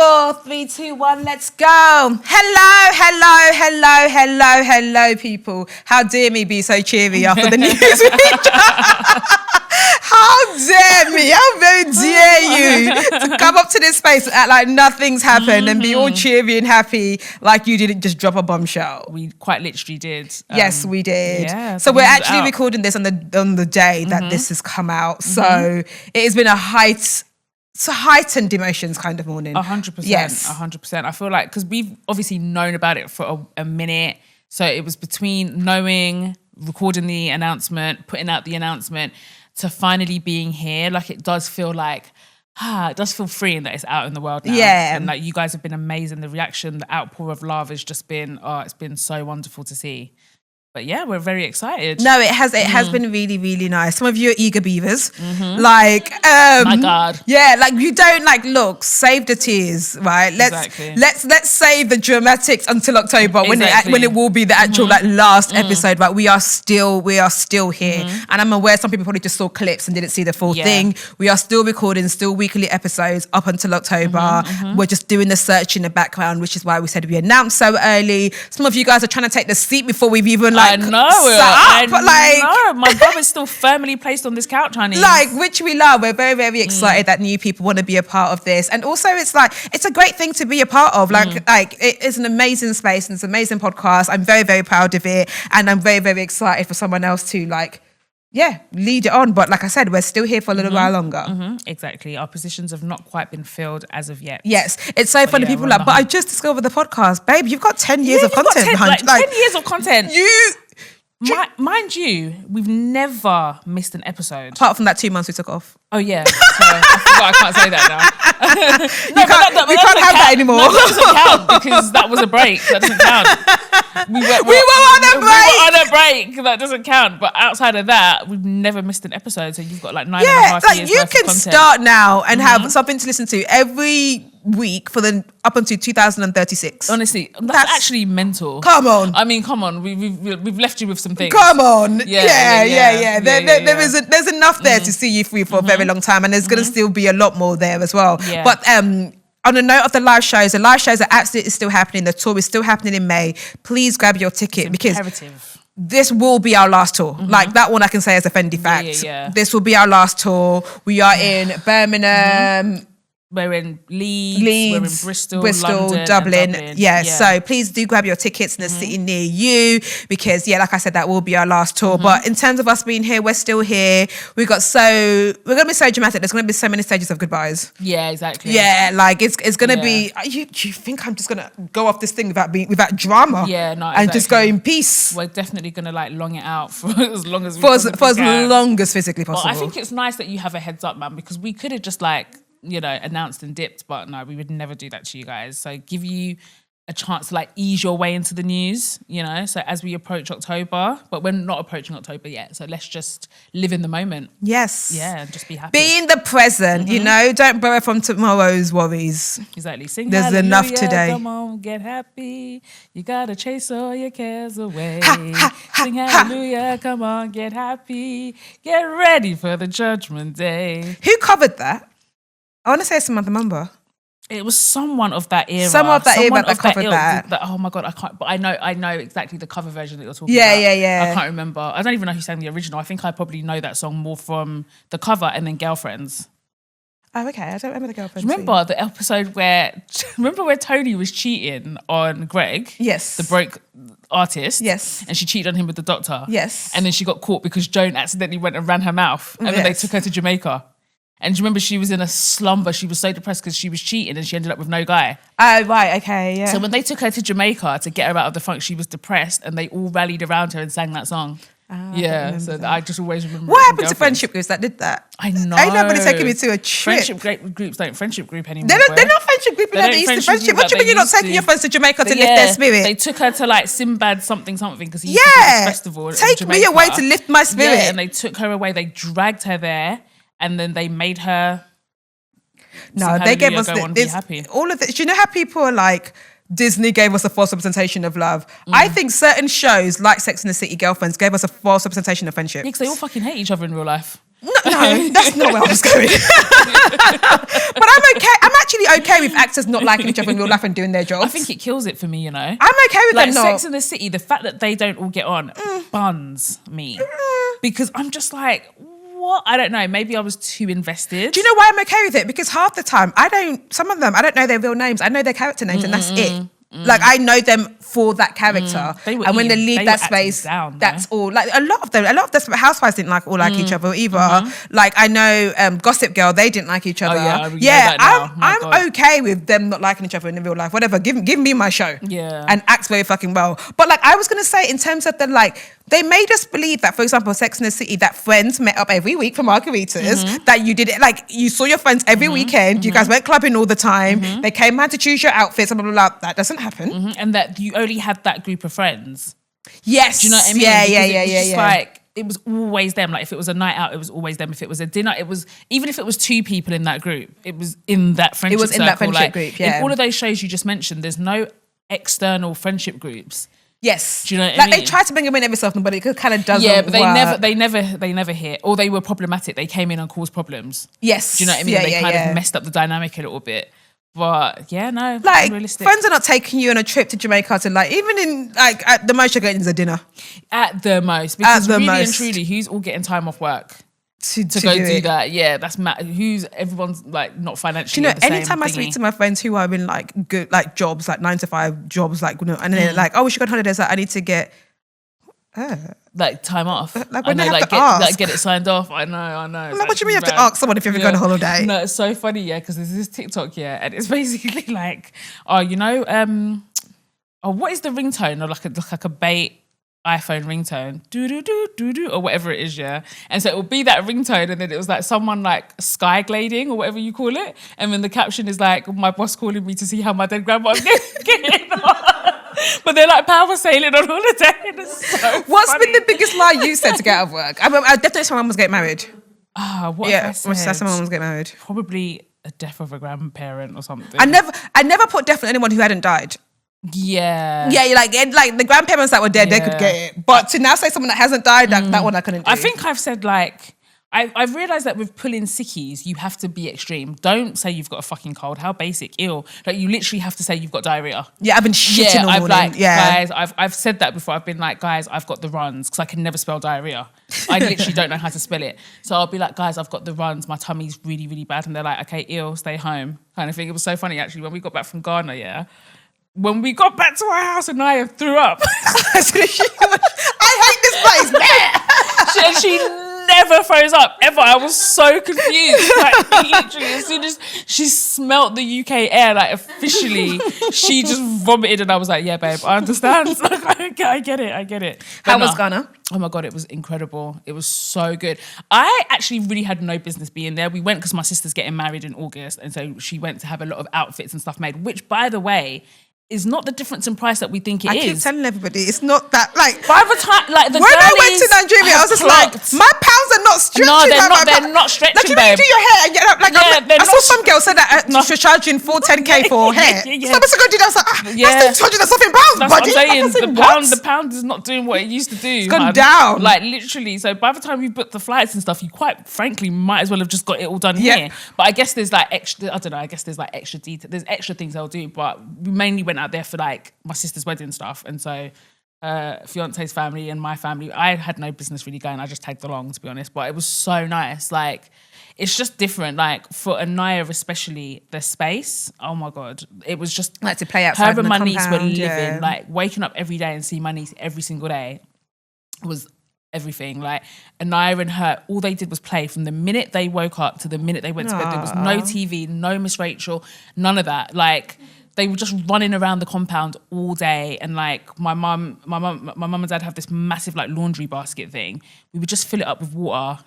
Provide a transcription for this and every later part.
4, 3, 2, 1, let's go. Hello, people. How dare me be so cheery after the news week? How dare me? How very dare you to come up to this space and act like nothing's happened and be all cheery and happy like you didn't just drop a bombshell. We quite literally did. Yes, we did. Yeah, so we're actually recording this on the day that this has come out. So it has been heightened emotions kind of morning. 100%. Yes. 100%. I feel like, because we've obviously known about it for a minute. So it was between knowing, recording the announcement, putting out the announcement, to finally being here. Like, it does feel like, it does feel freeing that it's out in the world now. Yeah. And like, you guys have been amazing. The reaction, the outpour of love has just been, it's been so wonderful to see. But yeah, we're very excited. No, it has been really, really nice. Some of you are eager beavers. Like, my God. Yeah, like you don't look, save the tears, right? Let's save the dramatics until October when it will be the actual last episode. But we are still here. And I'm aware some people probably just saw clips and didn't see the full thing. We are still recording, still weekly episodes up until October. We're just doing the search in the background, which is why we said we announced so early. Some of you guys are trying to take the seat before we've even I know. My bum is still firmly placed on this couch, honey. Which we love. We're very, very excited that new people want to be a part of this. And also it's a great thing to be a part of. It is an amazing space and it's an amazing podcast. I'm very, very proud of it. And I'm very, very excited for someone else to lead it on. But like I said, we're still here for a little while longer. Exactly. Our positions have not quite been filled as of yet. Yes. It's so funny. People are like, but I just discovered the podcast. Babe, you've got 10 years of content behind you. 10 years of content. Mind you, we've never missed an episode. Apart from that 2 months we took off. Oh, yeah. So I forgot I can't say that now. You can't have that anymore. No, that doesn't count because that was a break. That doesn't count. We were on a break. That doesn't count. But outside of that, we've never missed an episode. So you've got 9.5 years worth of content. You can start now and have something to listen to every week for up until 2036. Honestly, that's actually mental. Come on. I mean, come on. We've left you with some things. Come on. Yeah. There's enough there to see you free for a very long time, and there's going to still be a lot more there as well. Yeah. But on the note of the live shows are absolutely still happening. The tour is still happening in May. Please grab your ticket because this will be our last tour. Like that one I can say as a Fendi fact. Yeah. This will be our last tour. We are in Birmingham. We're in Leeds, we're in Bristol, London, Dublin. Yeah, so please do grab your tickets in the city near you because, like I said, that will be our last tour. But in terms of us being here, we're still here. We're going to be so dramatic. There's going to be so many stages of goodbyes. Yeah, exactly. Yeah, it's going to be, you think I'm just going to go off this thing without drama? Yeah, no, exactly. And just go in peace. We're definitely going to long it out for as long as we can. For as long as physically possible. Well, I think it's nice that you have a heads up, man, because we could have just announced and dipped, but no, we would never do that to you guys. So give you a chance to ease your way into the news, so as we approach October, but we're not approaching October yet. So let's just live in the moment. Yes. Yeah, and just be happy. Be in the present, don't borrow from tomorrow's worries. Exactly. Sing There's enough today. Come on, get happy. You gotta chase all your cares away. Sing hallelujah, come on, get happy. Get ready for the judgment day. Who covered that? I want to say Samantha Mumba. It was someone of that era. Someone of that era that covered that. Oh my God, I can't. But I know exactly the cover version that you're talking about. Yeah. I can't remember. I don't even know who sang the original. I think I probably know that song more from the cover and then Girlfriends. Oh, okay. I don't remember the Girlfriends. Remember the episode where Tony was cheating on Greg? Yes. The broke artist. Yes. And she cheated on him with the doctor. Yes. And then she got caught because Joan accidentally went and ran her mouth. And then they took her to Jamaica. And do you remember she was in a slumber? She was so depressed because she was cheating and she ended up with no guy. Oh, right, okay, yeah. So when they took her to Jamaica to get her out of the funk, she was depressed and they all rallied around her and sang that song. Yeah, so I just always remember. What happened to friendship groups that did that? I know. Ain't nobody taking me to a trip. Friendship groups don't friendship group anymore. They're not friendship group anymore. They used to friendship. What do you mean you're not taking your friends to Jamaica to lift their spirit? They took her to Sinbad something because he used to do this festival. Take me away to lift my spirit. Yeah, and they took her away. They dragged her there and then they made her. No, they gave us all of this. Do you know how people are Disney gave us a false representation of love. I think certain shows like Sex and the City, Girlfriends, gave us a false representation of friendship. Yeah, because they all fucking hate each other in real life. No, that's not where I was going. But I'm okay. I'm actually okay with actors not liking each other in real life and doing their jobs. I think it kills it for me, you know. I'm okay with like them not. Sex and the City, the fact that they don't all get on buns me. Because I'm just like, what? I don't know. Maybe I was too invested. Do you know why I'm okay with it? Because half the time, some of them, I don't know their real names. I know their character names and that's it. Like I know them for that character, and when they leave that space, that's all. Like a lot of the housewives didn't like each other either. Like I know Gossip Girl, they didn't like each other. I'm okay with them not liking each other in real life. Whatever, give me my show. Yeah, and act very fucking well. But like I was gonna say, in terms of the like, they made us believe that, for example, Sex and the City, that friends met up every week for margaritas, that you did it, like you saw your friends every weekend, you guys went clubbing all the time, they came out to choose your outfits, blah, blah, blah. That doesn't happen. And that you only had that group of friends. Yes. Do you know what I mean? Yeah. Like, it was always them. Like if it was a night out, it was always them. If it was a dinner, it was, even if it was two people in that group, it was in that friendship It was in circle. that friendship group, yeah. In all of those shows you just mentioned, there's no external friendship groups. Yes. Do you know what I mean? They tried to bring them in every so often, but it kind of doesn't Yeah, but work. they never hit. Or they were problematic. They came in and caused problems. Yes. Do you know what I mean? They kind of messed up the dynamic a little bit. But yeah, no, like unrealistic. Friends are not taking you on a trip to Jamaica to like, even in like at the most you're getting is a dinner. At the most. Because really and truly, who's all getting time off work? To go do that, yeah, that's mad. Everyone's like not financially. Do you know, anytime I speak to my friends who are in like good like jobs, like 9 to 5 jobs, like, you know, and they're like, oh, we should go on holidays. Like, I need to get like time off. Like when I know, get it signed off. I know. Like, what do you mean you have to ask someone if you're ever going on holiday? No, it's so funny, yeah, because there's this TikTok, yeah, and it's basically like, oh, you know, what is the ringtone, or like a bait iPhone ringtone, do or whatever it is, yeah. And so it will be that ringtone, and then it was like someone like sky glading or whatever you call it, and then the caption is like, my boss calling me to see how my dead grandma's getting on. But they're like power sailing on holiday. What's been the biggest lie you said to get out of work? I definitely said my mum was getting married. What I said? My mum was getting married. Probably a death of a grandparent or something. I never put death on anyone who hadn't died. Yeah, you're like the grandparents that were dead, they could get it. But to now say someone that hasn't died, that one I couldn't do. I think I've said like, I've realised that with pulling sickies, you have to be extreme. Don't say you've got a fucking cold. How basic, ill. Like you literally have to say you've got diarrhea. Yeah, I've been shitting all morning. Guys, I've said that before. I've been like, guys, I've got the runs, because I can never spell diarrhea. I literally don't know how to spell it. So I'll be like, guys, I've got the runs. My tummy's really, really bad. And they're like, okay, ill, stay home, kind of thing. It was so funny actually when we got back from Ghana, yeah. When we got back to our house and Naya threw up. I hate this place. And she never throws up, ever. I was so confused. Like, literally, as soon as she smelt the UK air, like officially, she just vomited, and I was like, yeah, babe, I understand. Like, I get it. But How was Ghana? Oh my God, it was incredible. It was so good. I actually really had no business being there. We went because my sister's getting married in August, and so she went to have a lot of outfits and stuff made, which, by the way, is not the difference in price that we think it is. I keep telling everybody, it's not that, like... By the time, like, the when I went to Nigeria, I was just like, my pounds are not stretching. No, they're not stretching, like, you know, you do your hair, and you're like, I saw some girl said that she's charging 10K for hair. So I was going to do that, I was like, that's still 200 and something pounds, that's buddy. What I'm saying. The pound is not doing what it used to do. It's gone down. Like, literally. So by the time you book the flights and stuff, you quite frankly might as well have just got it all done here. But I guess there's like extra, I don't know, I guess there's like extra detail. There's extra things they'll do, but we mainly went out there for like my sister's wedding stuff, and so fiance's family and my family, I had no business really going. I just tagged along, to be honest, but it was so nice. Like, it's just different. Like for Anaya especially, the space, oh my God, it was just like to play outside. Her and my niece were living, like waking up every day and see my niece every single day was everything. Like Anaya and her, all they did was play from the minute they woke up to the minute they went to bed. There was no TV, no Miss Rachel, none of that. Like, they were just running around the compound all day, and like my mum and dad have this massive like laundry basket thing. We would just fill it up with water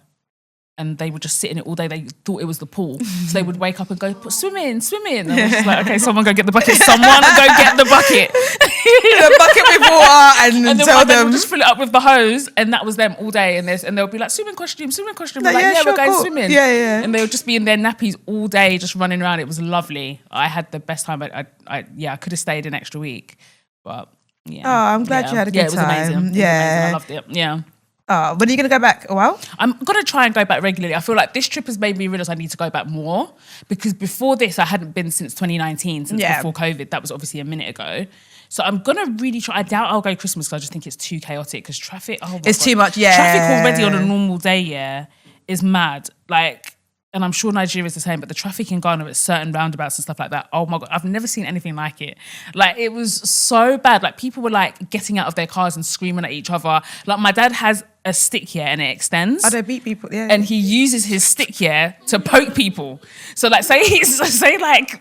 and they would just sit in it all day. They thought it was the pool. So they would wake up and go, swim in. And I was just like, okay, someone go get the bucket. Someone go get the bucket. The bucket with water and then tell they them. would just fill it up with the hose, and that was them all day. And they'll be like, swimming costume. We're like, we're going swimming. Yeah. And they would just be in their nappies all day, just running around. It was lovely. I had the best time. I could have stayed an extra week, but yeah. Oh, I'm glad you had a good time. It was amazing. I loved it. Yeah. Oh, when are you going to go back? A while? I'm going to try and go back regularly. I feel like this trip has made me realise I need to go back more, because before this, I hadn't been since 2019, before COVID. That was obviously a minute ago. So I'm going to really try. I doubt I'll go Christmas because I just think it's too chaotic, because traffic, it's too much, yeah. Traffic already on a normal day, is mad. Like, and I'm sure Nigeria is the same, but the traffic in Ghana at certain roundabouts and stuff like that, oh my God, I've never seen anything like it. Like, it was so bad. Like, people were like getting out of their cars and screaming at each other. Like, my dad has a stick here and it extends. Oh, they beat people, yeah. And he uses his stick here to poke people. So like, say like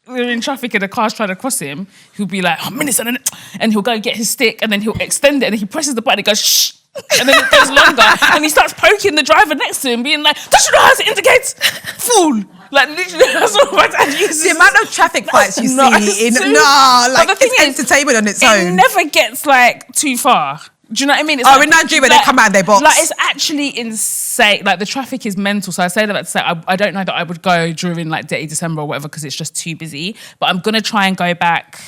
we're in traffic and a car's trying to cross him, he'll be like, oh, minutes, and he'll go get his stick, and then he'll extend it, and he presses the button, it goes, shh. And then it goes longer, and he starts poking the driver next to him, being like, don't you know how to indicate? Fool. Like, literally, that's what my dad uses. The amount of traffic fights you see it's entertainment on its own. It never gets like too far. Do you know what I mean? It's in Nigeria, they come out and they box. Like, it's actually insane. Like, the traffic is mental. So I say that to say, I don't know that I would go during like Dirty December or whatever, because it's just too busy. But I'm going to try and go back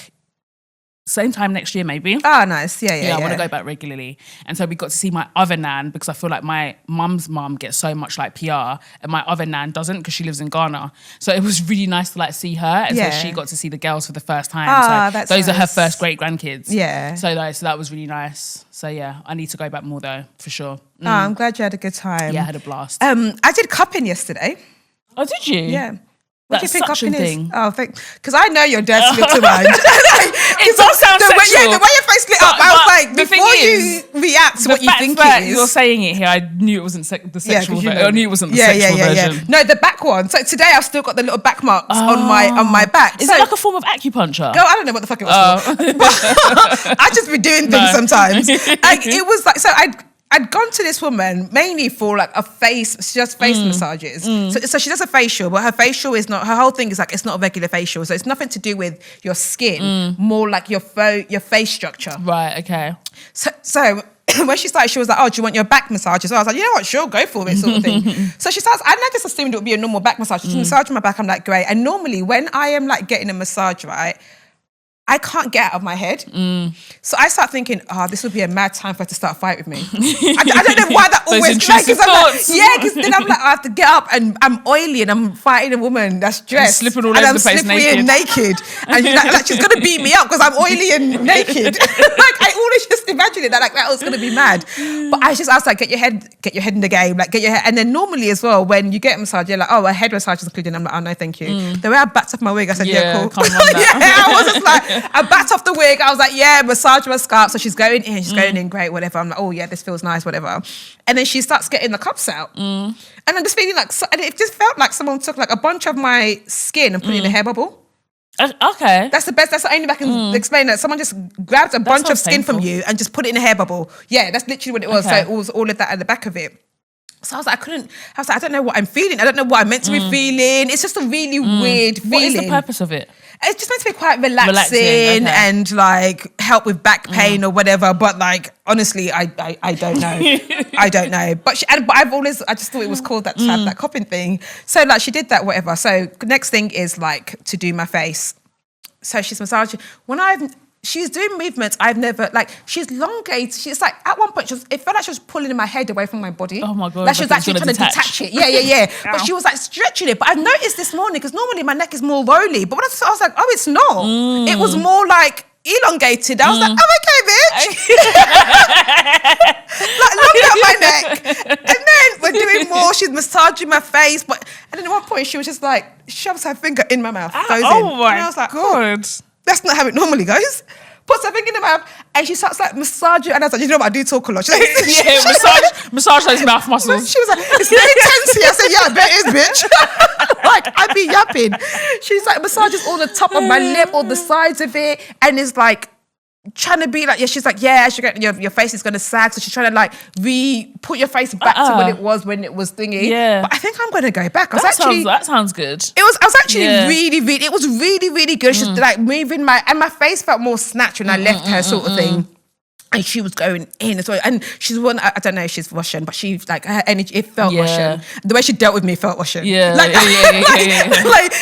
same time next year, maybe. Oh, nice. Yeah. I want to go back regularly. And so we got to see my other nan, because I feel like my mum's mum gets so much like PR, and my other nan doesn't, because she lives in Ghana. So it was really nice to like see her. And so she got to see the girls for the first time. So those are her first great grandkids. Yeah. So that was really nice. So yeah, I need to go back more though, for sure. Oh, I'm glad you had a good time. Yeah, I had a blast. I did cupping yesterday. Oh, did you? Yeah. What do you think such cupping a thing. is? Oh, because I know your dad's little man. It does sound sexual. The way your face lit up, I was like, before you react to what you think it is. You're saying it here, I knew it wasn't the sexual version. I knew it wasn't the sexual version. No, the back one. So today I've still got the little back marks on my back. Is it like a form of acupuncture? Girl, I don't know what the fuck it was for. But I just be doing things sometimes. Like, it was like, so I'd gone to this woman mainly for like she does face massages. So she does a facial, but her facial is not, her whole thing is like, it's not a regular facial. So it's nothing to do with your skin, more like your face structure. Right, okay. So when she started, she was like, oh, do you want your back massage? So I was like, you know what, sure, go for it, sort of thing. So she starts, I just assumed it would be a normal back massage. She's massaging my back, I'm like, great. And normally when I am like getting a massage, right, I can't get out of my head. So I start thinking, this would be a mad time for her to start a fight with me. I don't know why that always... Because then I'm like, I have to get up and I'm oily and I'm fighting a woman that's dressed. And slipping all over the place naked. And she's going to beat me up because I'm oily and naked. Like, I always just imagine it, that was going to be mad. But I was like, get your head in the game. Like, get your head... And then normally as well, when you get a massage, you're like, oh, a head massage is included. I'm like, oh, no, thank you. The way I backed off my wig, I said, yeah, cool. I was just like... I backed off the wig. I was like, yeah, massage my scalp. So she's going in, great, whatever. I'm like, oh yeah, this feels nice, whatever. And then she starts getting the cups out. And I'm just feeling like, and it just felt like someone took like a bunch of my skin and put it in a hair bubble. Okay. That's the only way I can explain that. Someone just grabbed a bunch of skin from you and just put it in a hair bubble. Yeah, that's literally what it was. Okay. So it was all of that at the back of it. So I was like, I don't know what I'm feeling. I don't know what I'm meant to be feeling. It's just a really weird feeling. What is the purpose of it? It's just meant to be quite relaxing and like help with back pain or whatever. But like, honestly, I don't know. I don't know. But I just thought it was cool to have that cupping thing. So like she did that, whatever. So next thing is like to do my face. So she's massaging. She's doing movements I've never, like, she's elongated. She's like, at one point, it felt like she was pulling my head away from my body. Oh my God. Like she was actually trying to detach it. Yeah. But she was like stretching it. But I noticed this morning, because normally my neck is more rolly. But when I was like, oh, it's not. It was more like elongated. I was like, oh, okay, bitch. Like, look at my neck. And then we're doing more. She's massaging my face. And then at one point, she was just like, shoves her finger in my mouth. Oh my and I was like, God. That's not how it normally goes. Puts her finger in the mouth and she starts like massaging. And I was like, you know what, I do talk a lot. She's like, massage those mouth muscles. She was like, it's very tense here. I said, yeah, I bet it is, bitch. Like, I'd be yapping. She's like, massages all the top of my lip, all the sides of it. And it's like, trying to be like, she's like, your face is going to sag. So she's trying to like put your face back to what it was when it was thingy. Yeah. But I think I'm going to go back. That sounds good. I was actually really good. She's like moving my face felt more snatched when I left her sort of thing. And she was going in as well. And she's one, I don't know if she's Russian, but she, like, her energy, it felt Russian. The way she dealt with me felt Russian. Yeah. Like,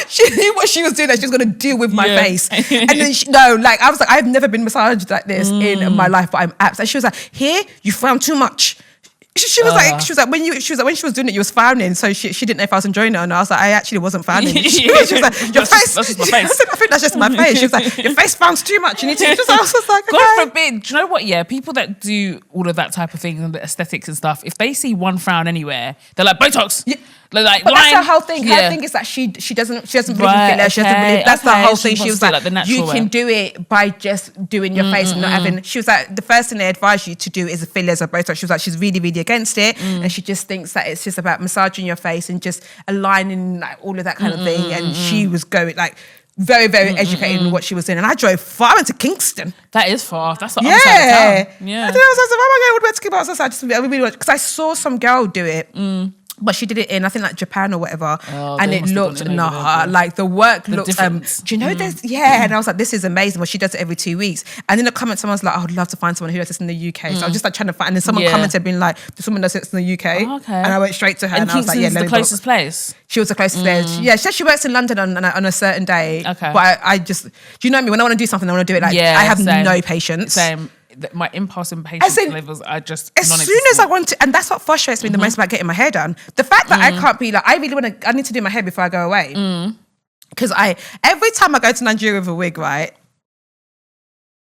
she knew what she was doing, that she was going to deal with my face. And then, I was like, I've never been massaged like this in my life, but I'm absolutely. She was like, here, you frown too much. She was like, when she was doing it, you was frowning, so she didn't know if I was enjoying it or not. I was like, I actually wasn't frowning. She was like, your face. That's just my face. I said, I think that's just my face. She was like, your face frowns too much. You need to. I was like, okay. God forbid. Do you know what? Yeah, people that do all of that type of thing and the aesthetics and stuff, if they see one frown anywhere, they're like, Botox. Yeah. Like, but that's her whole thing. Her thing is that she doesn't believe in filler. She doesn't believe. That's the whole thing. She was like, you can do it by just doing your face and not having. She was like, the first thing they advise you to do is fillers or Botox. She was like, she's really, really against it, and she just thinks that it's just about massaging your face and just aligning like all of that kind of thing. And she was going like very, very educated in what she was doing. And I drove far into Kingston. That is far. That's the other side of town. Yeah. I was like, why am I going all the way to Kingston? I just really because I saw some girl do it. But she did it in, I think, like Japan or whatever, and it looked like the work looked. Do you know there's and I was like, this is amazing. Well, she does it every 2 weeks, and in the comments, someone's like, I would love to find someone who does this in the UK. So I was just like trying to find, and then someone commented, being like, someone does this in the UK, and I went straight to her, and I was like, the closest place. She was the closest place. Yeah, she said she works in London on a certain day. Okay, but I just, do you know me? When I want to do something, I want to do it. Like I have no patience. Same. My impulse and patience levels are just as soon as I want to, and that's what frustrates me the most about getting my hair done. The fact that I can't be like, I need to do my hair before I go away. Because every time I go to Nigeria with a wig, right?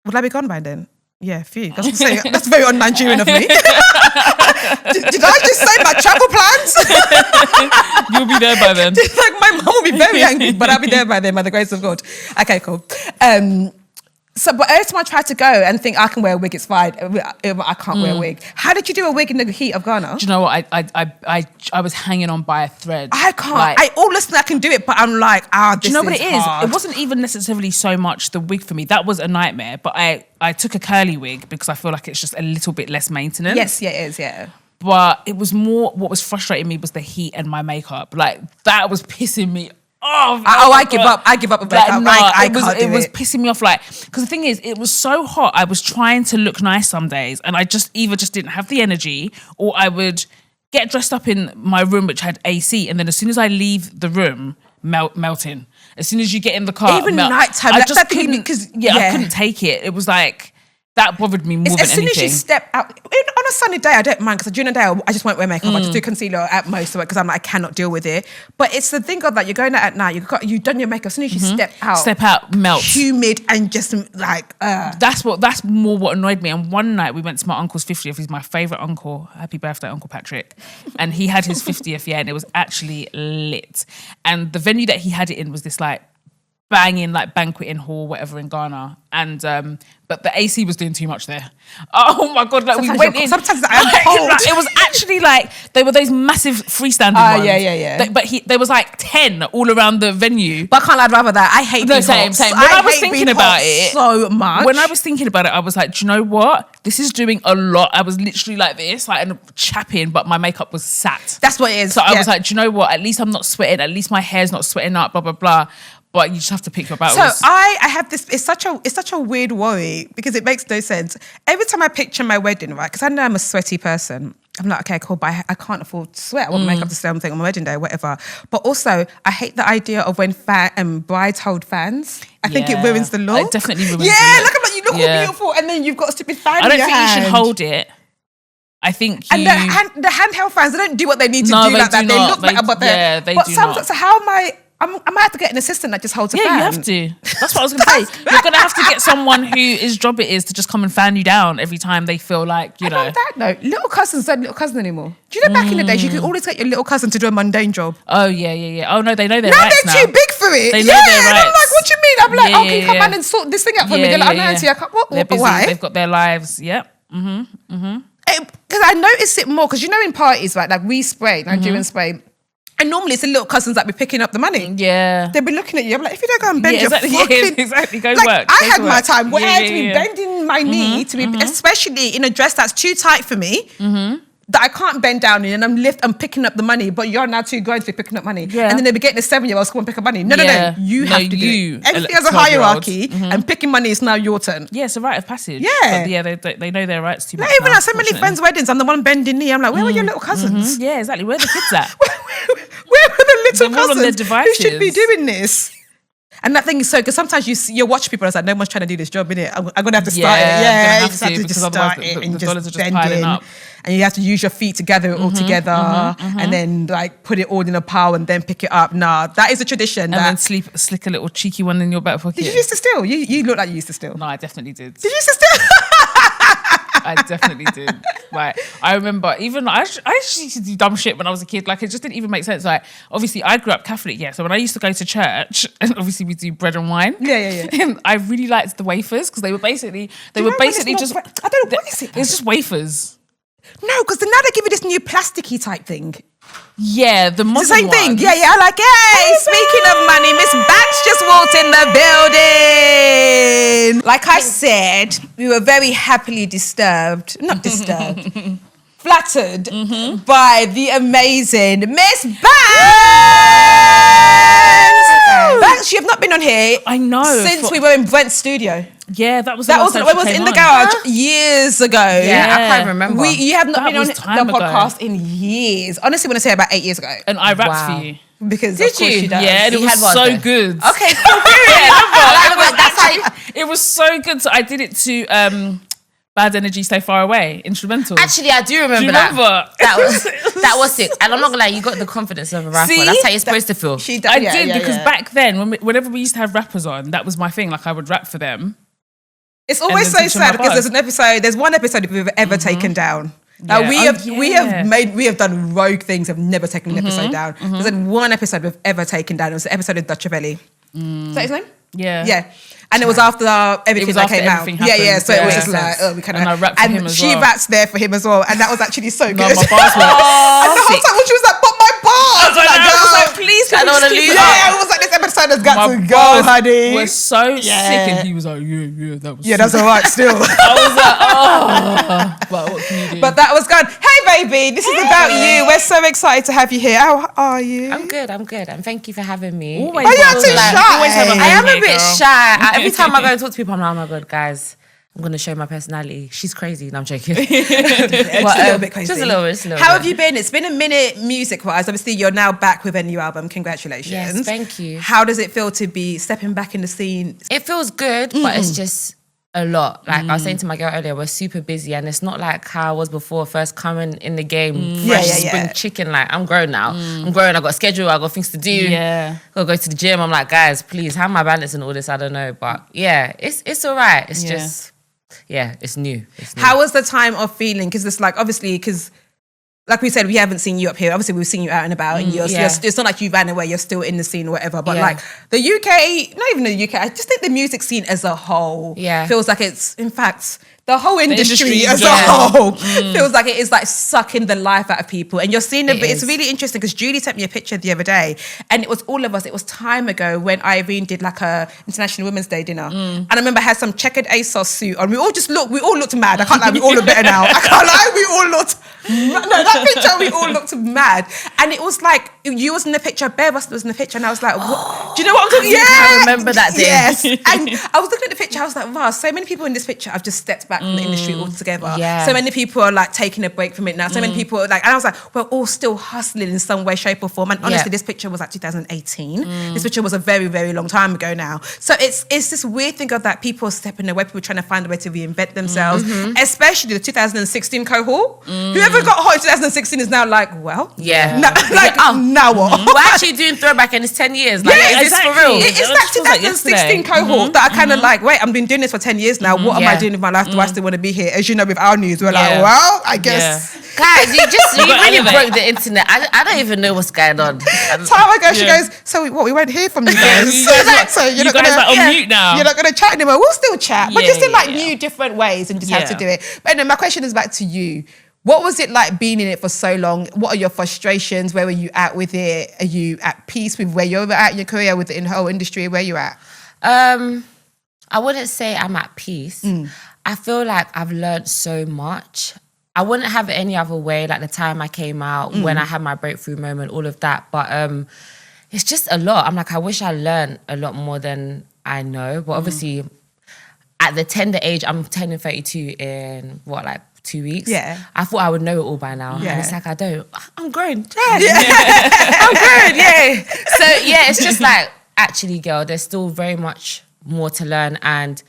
Would I be gone by then? Yeah, phew. That's very un-Nigerian of me. Did I just say my travel plans? You'll be there by then. Like, my mum will be very angry, but I'll be there by then, by the grace of God. Okay, cool. But every time I try to go and think I can wear a wig, it's fine. I can't wear a wig. How did you do a wig in the heat of Ghana? Do you know what? I was hanging on by a thread. I can't. I can do it, but I'm like, this do you know what it is? Hard. It wasn't even necessarily so much the wig for me. That was a nightmare. But I took a curly wig because I feel like it's just a little bit less maintenance. Yes, yeah, it is, yeah. But it was more, what was frustrating me was the heat and my makeup. Like, that was pissing me off. I give up. I give up with makeup. I can't do it. It was pissing me off, like, because the thing is, it was so hot. I was trying to look nice some days, and I just either just didn't have the energy, or I would get dressed up in my room, which had AC, and then as soon as I leave the room, melting. As soon as you get in the car, even nighttime. I just couldn't, I couldn't take it. It was like, that bothered me more than anything. As soon as you step out, on a sunny day, I don't mind, because during the day, I just won't wear makeup. I just do concealer at most, because I'm like, I cannot deal with it. But it's the thing of that, you're going out at night, you've done your makeup, as soon as you step out, melt. Humid and just like, That's more what annoyed me. And one night we went to my uncle's 50th. He's my favourite uncle. Happy birthday, Uncle Patrick. And he had his 50th, and it was actually lit. And the venue that he had it in was this like banging like banqueting hall, whatever, in Ghana. And but the AC was doing too much there. Oh my God, like sometimes we went in. Sometimes I'm cold. Like, it was actually like, they were those massive freestanding ones. Yeah. But there was like 10 all around the venue. But I can't, I'd rather that. I hate being hot. Same. When I was thinking about it so much. When I was thinking about it, I was like, do you know what? This is doing a lot. I was literally like this, like, and chapping, but my makeup was sat. That's what it is. So I was like, do you know what? At least I'm not sweating. At least my hair's not sweating up, blah, blah, blah. But you just have to pick your battles. So I have this, it's such a weird worry, because it makes no sense. Every time I picture my wedding, right, because I know I'm a sweaty person, I'm like, okay, cool, but I can't afford to sweat. I want makeup to stay on thing on my wedding day, whatever. But also, I hate the idea of when brides hold fans. I think it ruins the look. It definitely ruins the look. Yeah, look at that, you look all beautiful, and then you've got a stupid fan in your hand. I don't think you should hold it. I think and the handheld fans, they don't do what they need to do like that. They look better, but they do not. So how am I might have to get an assistant that just holds a fan. Yeah, you have to. That's what I was going to say. You're going to have to get someone whose job it is to just come and fan you down every time they feel like, you know. On that note, little cousins don't little cousin anymore. Do you know back in the days, you could always get your little cousin to do a mundane job? Oh, yeah. Oh, no, they know their rights now. They're too big for it. They know their rights. I'm like, what do you mean? I'm like, okay, come on and sort this thing out for me. They're like, I'm not I can't, what, they're busy. Why? They've got their lives. Yep. Because I notice it more, because you know in parties, right, like we spray, Nigerian spray, And normally it's the little cousins that be picking up the money. Yeah. They'll be looking at you. I'm like, if you don't go and bend exactly, your fucking... exactly. Go like, work. I had my time where I had to be bending my knee to be, Mm-hmm. especially in a dress that's too tight for me, that I can't bend down in, and I'm picking up the money, but you're now too grown to be picking up money. Yeah. And then they'll be getting a 7-year-old come and pick up money. No. You have to do it. Everything has a hierarchy, and picking money is now your turn. Yeah, it's a rite of passage. Yeah. But they know their rights too much. Not even at so many friends' weddings, I'm the one bending knee. I'm like, where were your little cousins? Yeah, exactly. Where are the kids at? Where were the little They're all on their cousins devices. who should be doing this? And that thing is so, because sometimes you watch people, it's like, no one's trying to do this job, innit? I'm going to have to start it. Yeah, you just have to just start it and just bend in. And you have to use your feet to gather it all together and then like put it all in a pile and then pick it up. Nah, that is a tradition. And then slick a little cheeky one in your back pocket. Did you used to steal? You look like you used to steal. No, I definitely did. Did you used to steal? I definitely did. Like, I remember even I actually used to do dumb shit when I was a kid. Like, it just didn't even make sense. Like, obviously, I grew up Catholic, yeah. So when I used to go to church, and obviously we do bread and wine. Yeah. And I really liked the wafers because they were basically just. I don't know what is it. It's just wafers. No, because now they give you this new plasticky type thing. Yeah, the modern It's the same thing. ones. Yeah. I like, hey, speaking of money, Miss Banks just walked in the building. Like I said, we were very happily flattered by the amazing Miss Banks. Banks, you have not been on here. I know. Since we were in Brent's studio. Yeah, that was in the garage years ago. Yeah, I can't remember. You have not been on the ago. podcast in years. Honestly, when I say about 8 years ago. And I rapped for you. Because Did of course you? she does. Yeah, and it was so good. Okay, cool. It was so good. So I did it to Bad Energy Stay Far Away, instrumental. Actually, I do remember that. That was sick. And I'm not gonna lie, you got the confidence of a rapper. See? That's how you're supposed to feel. I did because back then, whenever we used to have rappers on, that was my thing. Like, I would rap for them. It's always so sad because there's one episode we've ever taken down. Now we have done rogue things. I've never taken an episode down. There's one episode we've ever taken down. It was the episode of Dutchavelli. Is that his name? Yeah. And it was after everything that came out. Yeah. So it was just like, we kind of. And I rapped for him as well. She raps there for him as well, and that was actually so good. No, my bars were. And the whole time when she was like, "But my bars," I was like, "Please, I don't want to lose." Yeah, it was like this episode has got to go, honey. Was so sick, and he was like, "Yeah, that was." Yeah, that's alright. Still, I was like, "Oh, but what can you do?" But that was good. Hey, baby, this is about you. We're so excited to have you here. How are you? I'm good, and thank you for having me. Always. Are you too shy? I am a bit shy. Every time I go and talk to people, I'm like, oh my God, guys, I'm going to show my personality. She's crazy. No, I'm joking. Just a little bit crazy. Just a little bit. How have you been? It's been a minute music-wise. Obviously, you're now back with a new album. Congratulations. Yes, thank you. How does it feel to be stepping back in the scene? It feels good, but it's just a lot. Like I was saying to my girl earlier, we're super busy, and it's not like how I was before, first coming in the game, fresh spring chicken. Like, I'm grown now. I'm grown. I got a schedule. I got things to do. Yeah. Gotta go to the gym. I'm like, guys, please, how am I balancing all this? I don't know. But yeah, it's all right. It's just, it's new. How was the time of feeling? Because it's like, obviously, because like we said, we haven't seen you up here. Obviously, we've seen you out and about, and it's not like you ran away. You're still in the scene or whatever. But like the UK, not even the UK, I just think the music scene as a whole feels like it's, in fact, the whole industry as a whole feels like it is like sucking the life out of people. And you're seeing it's really interesting because Julie sent me a picture the other day, and it was all of us. It was time ago when Irene did like a International Women's Day dinner, and I remember I had some checkered ASOS suit on. We all looked mad. I can't lie, we all look better now. I can't lie, we all looked. No, that picture we all looked mad, and it was like you was in the picture, Bear was in the picture, and I was like, what? Do you know what I'm talking? I remember that day. Yes, and I was looking at the picture. I was like, wow, so many people in this picture have just stepped back from the industry altogether. Yeah. So many people are like taking a break from it now. So many people are like, and I was like, we're all still hustling in some way, shape, or form. And honestly, this picture was like 2018. This picture was a very, very long time ago now. So it's this weird thing of that people are stepping away, people trying to find a way to reinvent themselves, especially the 2016 cohort. Whoever got hot in 2016 is now like, well, now what? We're actually doing throwback, and it's 10 years. Like, is this for real? It's that 2016 cohort that are kind of like, wait, I've been doing this for 10 years now. What am I doing with my life? Do I still want to be here? As you know, with our news, we're like, well, I guess. Guys, you really broke the internet. I don't even know what's going on. Time ago, she goes, so what, we won't hear from you guys. So you're not guys are on mute now. You're not going to chat anymore. We'll still chat, but just in like new, different ways and just have to do it. But anyway, my question is back to you. What was it like being in it for so long? What are your frustrations? Where were you at with it? Are you at peace with where you're at in your career, with the whole industry? Where you at? I wouldn't say I'm at peace. I feel like I've learned so much. I wouldn't have it any other way, like the time I came out, when I had my breakthrough moment, all of that. But it's just a lot. I'm like, I wish I learned a lot more than I know. But obviously, at the tender age, I'm turning 32 in, 2 weeks? Yeah. I thought I would know it all by now. Yeah. And it's like, I don't. I'm grown. I'm grown, yeah. So, yeah, it's just like, actually, girl, there's still very much more to learn. And,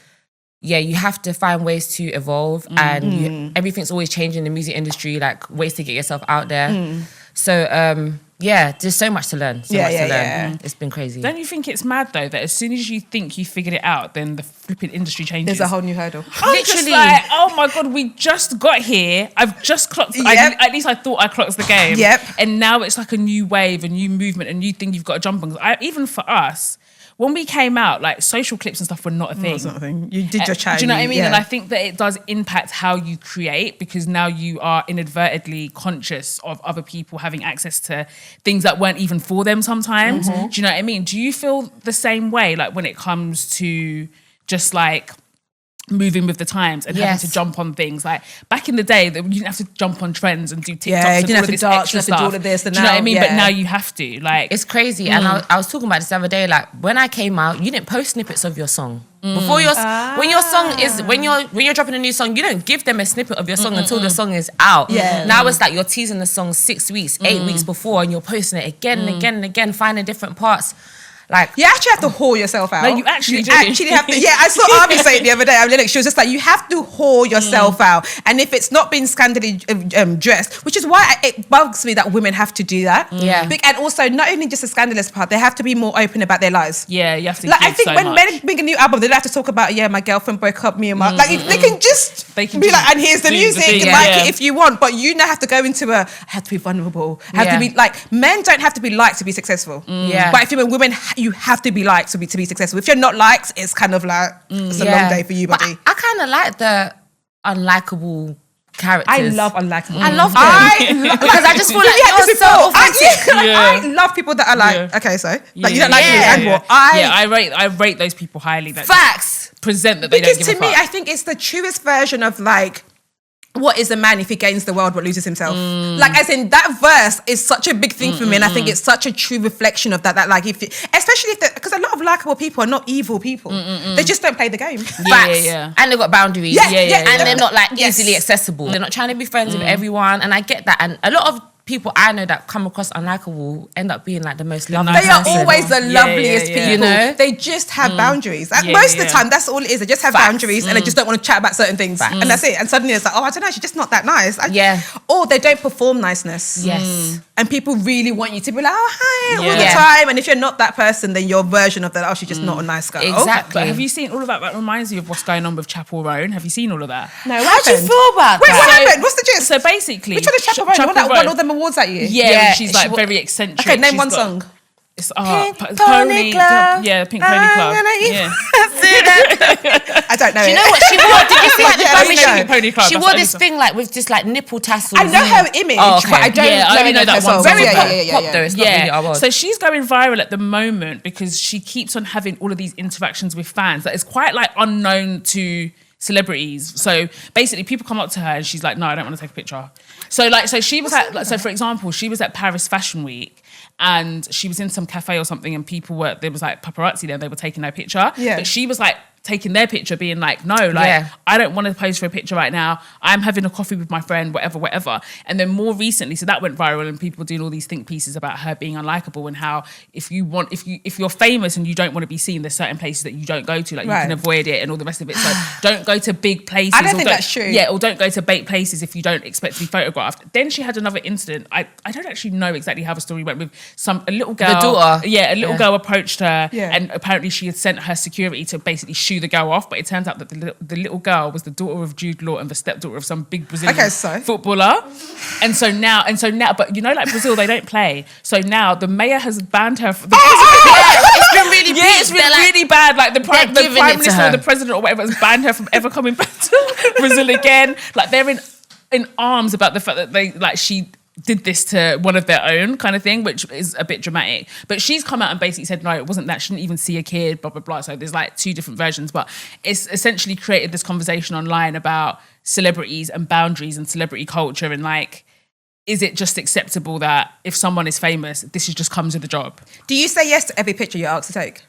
yeah, you have to find ways to evolve. And everything's always changing in the music industry, like ways to get yourself out there. So, yeah, there's so much to learn. It's been crazy. Don't you think it's mad though that as soon as you think you figured it out, then the flipping industry changes? There's a whole new hurdle. I'm just like, oh my God, we just got here. I've just clocked. At least I thought I clocked the game. Yep. And now it's like a new wave, a new movement, a new thing you've got to jump on. Even for us, when we came out, like social clips and stuff were not a thing. It's not a thing. You did your chat. Do you know what I mean? Yeah. And I think that it does impact how you create, because now you are inadvertently conscious of other people having access to things that weren't even for them sometimes. Do you know what I mean? Do you feel the same way, like when it comes to just like moving with the times and having to jump on things? Like back in the day, you didn't have to jump on trends and do TikToks and you didn't all have of to this dance, extra you have to do stuff. all of this. Do you know what I mean? But now you have to. Like, it's crazy. And I was talking about this the other day. Like when I came out, you didn't post snippets of your song. Before when your song is when you're dropping a new song, you don't give them a snippet of your song until the song is out. Yeah. Now it's like you're teasing the song 6 weeks, 8 weeks before, and you're posting it again and again and again, finding different parts. Like, you actually have to haul yourself out. No, you actually do. Actually have to. Yeah, I saw Arby say it the other day. She was just like, you have to haul yourself out. And if it's not been scandally dressed, which is why it bugs me that women have to do that. Yeah. And also, not only just the scandalous part, they have to be more open about their lives. Yeah, you have to. Like, give I think so when much. men make a new album, they don't have to talk about, my girlfriend broke up, me and my... Like, they can just be like, and here's the music, thing, it if you want. But you now have to go into I have to be vulnerable. I have to be, like, men don't have to be liked to be successful. Yeah. But if you're a woman, you have to be liked to be successful. If you're not liked, it's kind of like, it's a long day for you, buddy. I kind of like the unlikable characters. I love unlikable. I love them. Because I just feel like you're so authentic. I love people that are like, okay, so like you don't like me, and what? I rate those people highly. That Facts. Present that they don't give a fuck. Because to me, I think it's the truest version of like, what is a man if he gains the world but loses himself? Like, as in, that verse is such a big thing for me, and I think it's such a true reflection of that like, especially because a lot of likable people are not evil people. They just don't play the game. Yeah. And they've got boundaries. And they're not like easily accessible. They're not trying to be friends with everyone, and I get that. And a lot of people I know that come across unlikable end up being like the most lovely They are always the loveliest people. You know? They just have boundaries. Most of the time, that's all it is. They just have boundaries, and they just don't want to chat about certain things. And that's it. And suddenly it's like, I don't know, she's just not that nice. Or they don't perform niceness. Yes. And people really want you to be like, hi, all the time. And if you're not that person, then your version of that, she's just not a nice girl. Exactly. But have you seen all of that? That reminds me of what's going on with Chapel Roan. Have you seen all of that? No, How do you feel about Wait, that? what happened? What's the gist? So basically, which one is Chapel Roan? The one that won all them awards that year? Yeah, she's like very eccentric. Okay, name She's one got- song. It's Pink Pony Club. Yeah, Pink Pony Club. Yeah. I don't know. Do you know what she wore? Did you see like the Yeah, Grammy I know. shoot? Pony Club, She that's wore the this only thing like with just like nipple tassels. I know her image, Oh, okay. but I don't Yeah, I know, only know that her one songs. song. Very Yeah. pop though. It's not really our world. So she's going viral at the moment because she keeps on having all of these interactions with fans that is quite like unknown to celebrities. So basically people come up to her and she's like, no, I don't want to take a picture. So she was so for example, she was at Paris Fashion Week and she was in some cafe or something and there was like paparazzi there, they were taking her picture. Yeah. But she was like taking their picture being like, no, like I don't want to pose for a picture right now. I'm having a coffee with my friend, whatever. And then more recently, so that went viral and people were doing all these think pieces about her being unlikable and how if you're famous and you don't want to be seen, there's certain places that you don't go to, like you can avoid it and all the rest of it. So don't go to big places. I don't think that's true. Yeah, or don't go to bait places if you don't expect to be photographed. Then she had another incident. I don't actually know exactly how the story went with a little girl. The daughter. Yeah, a little girl approached her Yeah. and apparently she had sent her security to basically shoo the girl off, but it turns out that the little girl was the daughter of Jude Law and the stepdaughter of some big Brazilian footballer. And so now, but you know, like Brazil, they don't play. So now the mayor has banned her. It's been really big. It's been really bad. Like the prime giving it to minister her. or the president or whatever has banned her from ever coming back to Brazil again. Like they're in in arms about the fact that she did this to one of their own kind of thing, which is a bit dramatic. But she's come out and basically said, no, it wasn't that. Shouldn't even see a kid, blah, blah, blah. So there's like two different versions. But it's essentially created this conversation online about celebrities and boundaries and celebrity culture and like, is it just acceptable that if someone is famous, this just comes with the job? Do you say yes to every picture you're asked to take?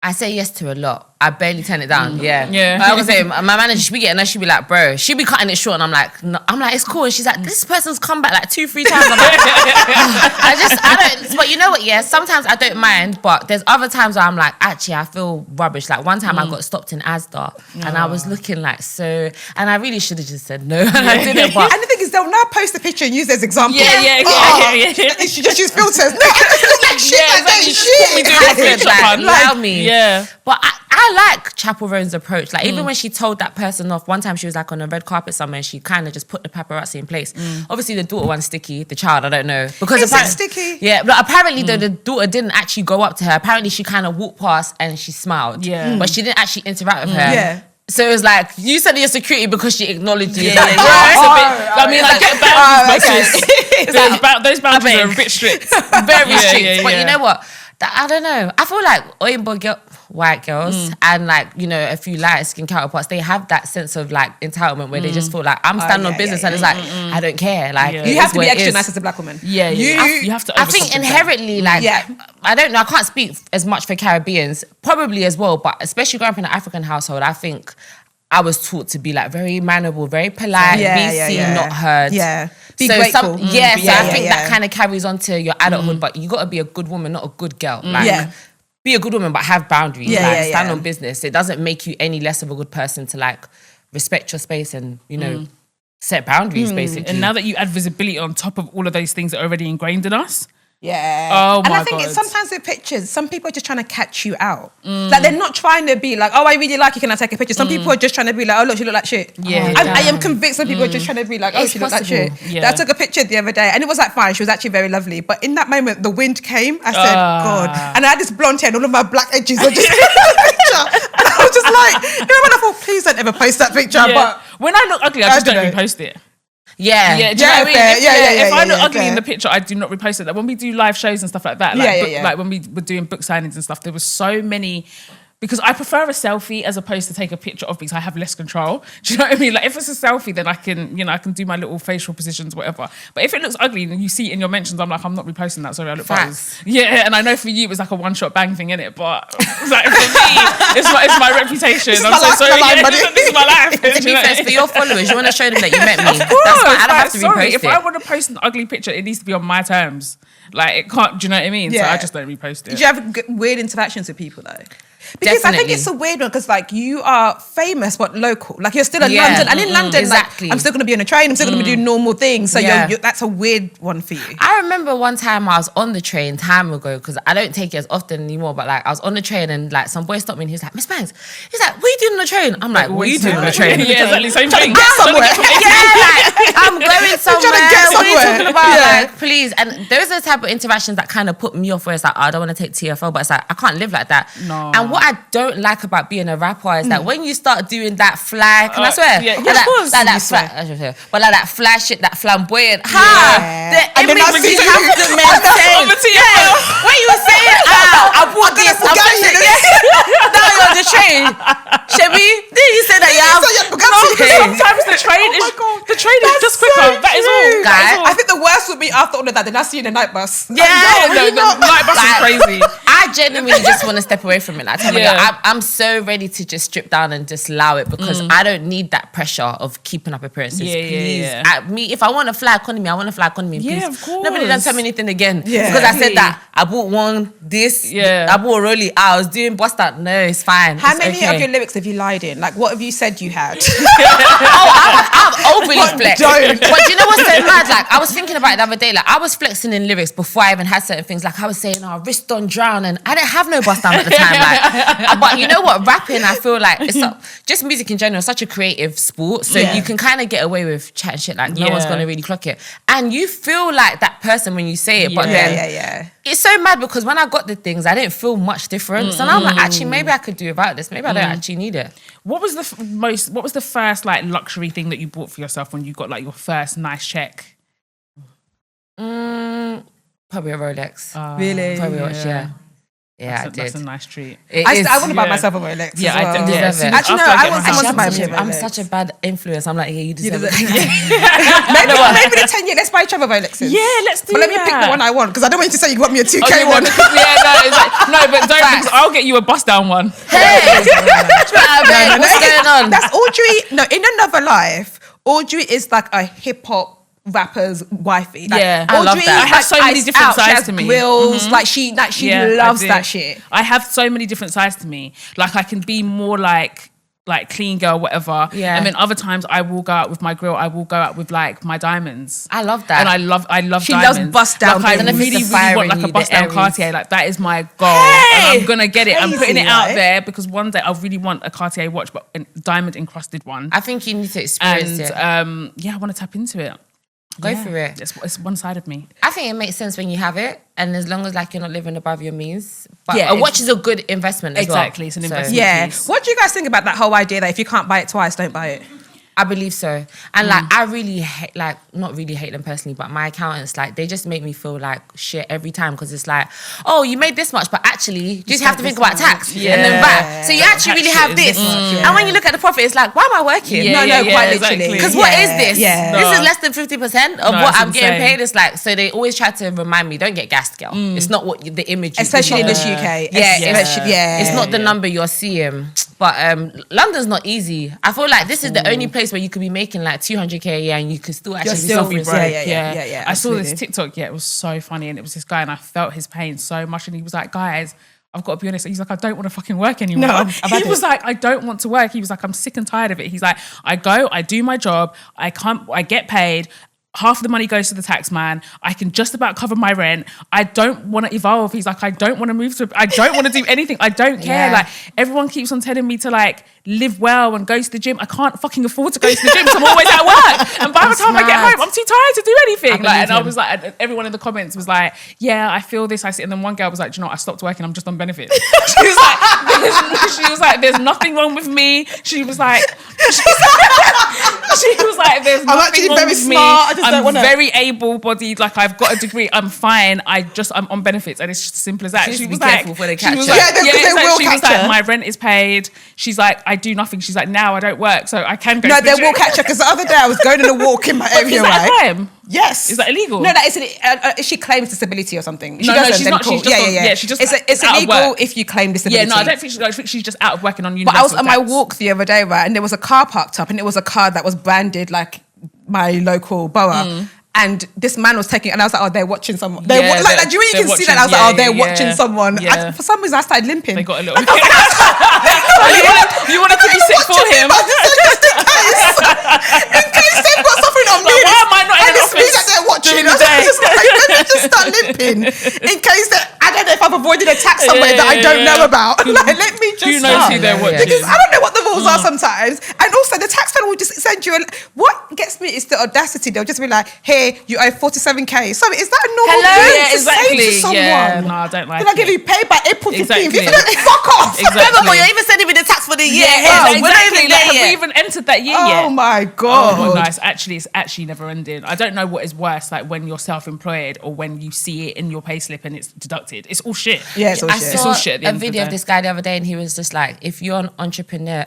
I say yes to a lot. I barely turn it down. Yeah. Yeah. I would say my manager, she'd be getting her, she'd be like, bro, she'd be cutting it short, and I'm like, no. I'm like, it's cool. And she's like, this person's come back like 2-3 times. I'm like, I don't. But you know what? Yeah, sometimes I don't mind, but there's other times where I'm like, actually, I feel rubbish. Like one time I got stopped in Asda, and I was looking like so, and I really should have just said no, and I didn't. But and the thing is, they'll now post a picture and use it as example. Yeah. She just use filters. No, I just look like shit like that. Shit. Allow me. Yeah. But I like Chappell Roan's approach. Like even when she told that person off, one time she was like on a red carpet somewhere and she kind of just put the paparazzi in place. Obviously the daughter one's sticky, the child, I don't know. Because is it sticky? Yeah, but apparently the daughter didn't actually go up to her. Apparently she kind of walked past and she smiled. Yeah. But she didn't actually interact with her. Yeah. So it was like, you said your security because she acknowledged you. I mean, I get boundaries, but those boundaries are a bit strict. Very strict. But you know what? I don't know. I feel like Oyinbo white girls and like, you know, a few light skin counterparts, they have that sense of like entitlement where they just feel like I'm standing on business and it's like, I don't care. Like you have to be extra nice as a black woman. Yeah. You have to. I think inherently, like, I don't know, I can't speak as much for Caribbeans, probably as well, but especially growing up in an African household, I think I was taught to be like very mannerable, very polite, be seen, not heard. Yeah. Be so grateful. So I think that kind of carries on to your adulthood, but you got to be a good woman, not a good girl. Like, be a good woman, but have boundaries. Stand on business. It doesn't make you any less of a good person to like respect your space and, you know, set boundaries basically. And now that you add visibility on top of all of those things that are already ingrained in us. Yeah. Oh my God. And I think it's sometimes with pictures, some people are just trying to catch you out. Like they're not trying to be like, oh, I really like you, can I take a picture? Some people are just trying to be like, oh, look, she look like shit. Yeah. I am convinced some people are just trying to be like, oh, she look like shit. Yeah. I took a picture the other day and it was like fine. She was actually very lovely. But in that moment, the wind came. I said, God. And I had this blonde hair and all of my black edges were just in the picture. And I was just like, you know, when I thought, please don't ever post that picture. But when I look ugly, I just don't repost it. Yeah. Do you know what I mean? If I look ugly fair. in the picture, I do not repost it. Like when we do live shows and stuff like that, like when we were doing book signings and stuff, there was so many. Because I prefer a selfie as opposed to take a picture of because I have less control. Do you know what I mean? Like if it's a selfie, then I can do my little facial positions, whatever. But if it looks ugly and you see it in your mentions, I'm like, I'm not reposting that. Sorry, I look bad. Yeah, and I know for you it was like a one-shot bang thing, innit? But like for me, it's my reputation. I'm so sorry. This is my life. To be fair, for your followers, you want to show them that you met me. That's why I don't have to repost it. If I want to post an ugly picture, it needs to be on my terms. Like it can't. Do you know what I mean? So I just don't repost it. Did you have weird interactions with people though? Because definitely. I think it's a weird one because like you are famous but local. Like you're still in London. And in London, exactly. like, I'm still going to be on a train. I'm still going to be doing normal things. So that's a weird one for you. I remember one time I was on the train time ago because I don't take it as often anymore. But like I was on the train and like some boy stopped me and he was like, Miss Banks. He's like, what are you doing on the train? I'm like, what are you doing on the train? Yeah, exactly. Same thing. Get somewhere. I'm going somewhere. What are you talking about? Yeah. Like, please. And those are the type of interactions that kind of put me off where it's like, I don't want to take TFL, but it's like, I can't live like that. No. And what I don't like about being a rapper is that when you start doing that fly, can I swear? Yeah, like that fly, but like that fly shit, that flamboyant, the image you have to maintain. When you were saying, I bought this, now you're on the train. Shebi, did you say that you have? Sometimes the train is just quicker. That is all. Guys, I think the worst would be after all of that, then I see you in the night bus. The night bus is crazy. I genuinely just want to step away from it. Like, I'm so ready to just strip down and just allow it because I don't need that pressure of keeping up appearances. Please. If I want to fly economy, I want to fly economy. Please. Yeah, of course. Nobody done tell me anything again. Yeah. Because I said that I bought this. Yeah. I bought a Rolly. I was doing bust out. No, it's fine. How many of your lyrics have you lied in? Like, what have you said you had? I've overly flexed. But do you know what's so mad? Like, I was thinking about about it the other day. Like, I was flexing in lyrics before I even had certain things. Like, I was saying, wrist on drown, and I didn't have no bust down at the time. Like, but you know what? Rapping, I feel like it's just music in general, such a creative sport. So you can kind of get away with chatting shit. Like, no one's gonna really clock it, and you feel like that person when you say it. But then it's so mad because when I got the things, I didn't feel much difference, and I'm like, actually, maybe I could do without this. Maybe I don't actually need it. What was the first like luxury thing that you bought for yourself when you got like your first nice check? Probably a Rolex. Really? Probably yeah. Yeah, I did. That's a nice treat. I want to buy myself a Rolex. Yeah, as well. I deserve it. Actually, no, I want someone to buy me a Rolex. I'm such a bad influence. I'm like, yeah, you deserve it. Maybe the 10 year, let's buy each other Rolexes. Yeah, let's do that. But let me pick the one I want, because I don't want you to say you want me a 2K one. No, but don't, because I'll get you a bust down one. Hey, what's going on? That's Audrey. No, in another life, Audrey is like a hip hop rapper's wifey. Like, yeah, Audrey, I love that. I have so many different sides to me. Grills, like she loves that shit. I have so many different sides to me. Like I can be more like clean girl, whatever. Yeah. And then other times I will go out with my grill. I will go out with like my diamonds. I love that. And I love she diamonds. Loves bust down. Like I really want like a bust down Cartier. Like that is my goal. And I'm gonna get it. I'm putting it out there because one day I really want a Cartier watch, but a diamond encrusted one. I think you need to experience it. And I want to tap into it. Go for it. It's one side of me. I think it makes sense when you have it, and as long as like you're not living above your means. But a watch is a good investment as well. Exactly, it's an investment. Yeah. Piece. What do you guys think about that whole idea that if you can't buy it twice, don't buy it? I believe so. And like, I really hate, like, not really hate them personally, but my accountants, like, they just make me feel like shit every time because it's like, oh, you made this much, but actually, you just have to think about tax and then VAT. So you actually really have this. And when you look at the profit, it's like, why am I working? Quite literally. Because what is this? Yeah. This is less than 50% of what I'm getting paid. It's like, so they always try to remind me, don't get gassed, girl. It's not what the image is. Especially in this UK. It's not the number you're seeing. But London's not easy. I feel like this is the only place where you could be making like 200k a year and you could still actually be broke. I saw this TikTok. Yeah, it was so funny, and it was this guy, and I felt his pain so much. And he was like, "Guys, I've got to be honest." He's like, "I don't want to fucking work anymore." No, he was like, "I don't want to work." He was like, "I'm sick and tired of it." He's like, "I go, I do my job, I get paid. Half of the money goes to the tax man. I can just about cover my rent. I don't want to evolve." He's like, "I don't want to move to, I don't want to do anything. I don't care." Like, everyone keeps on telling me to like live well and go to the gym. I can't fucking afford to go to the gym because I'm always at work. And by the time I get home, I'm too tired to do anything. I was like, and everyone in the comments was like, "Yeah, I feel this." And then one girl was like, "Do you know what? I stopped working. I'm just on benefits." She was like, "There's nothing wrong with me." She was like, "There's nothing wrong with me. I'm very able-bodied. Like, I've got a degree. I'm fine. I'm on benefits." And it's just as simple as that. She was like, "My rent is paid." She's like, "I do nothing." She's like, "Now I don't work, so I can go." No, they will catch her, because the other day I was going on a walk in my area. Is that a crime? Yes. Is that illegal? No, that is she claims disability or something. She doesn't. She's not. Cool. She's just it's illegal if you claim disability. Yeah, no, I think she's just out of work and on But universal I was on my tax. walk the other day, right, and there was a car parked up, and it was a car that was branded like my local borough. And this man was taking, and I was like, "Oh, they're watching someone." Do you can see that? I was like, "Oh, they're watching someone." Yeah. For some reason, I started limping. They got a little. You wanted to be sick for him. In case they've got something on me. Like, why am I not in an office that they're watching? during the day? Let me just start limping in case I don't know if I've avoided a tax somewhere that I don't know about. Like, let me just. Who knows who they're watching? Because I don't know what the rules are sometimes, and also the tax man will just send you. What gets me is the audacity. They'll just be like, "Hey, you owe 47k." So is that a normal thing to say to someone? Yeah, no, I don't like it. Then I give you paid by April 15th. Exactly. Fuck off. Exactly. You're even sending me the tax for the year. Exactly. Like, have we even entered that year yet? Oh my God. Oh my God. It's actually never ending. I don't know what is worse, like when you're self-employed or when you see it in your payslip and it's deducted. It's all shit. Yeah, it's all shit. It's all shit. A video of this guy the other day, and he was just like, if you're an entrepreneur,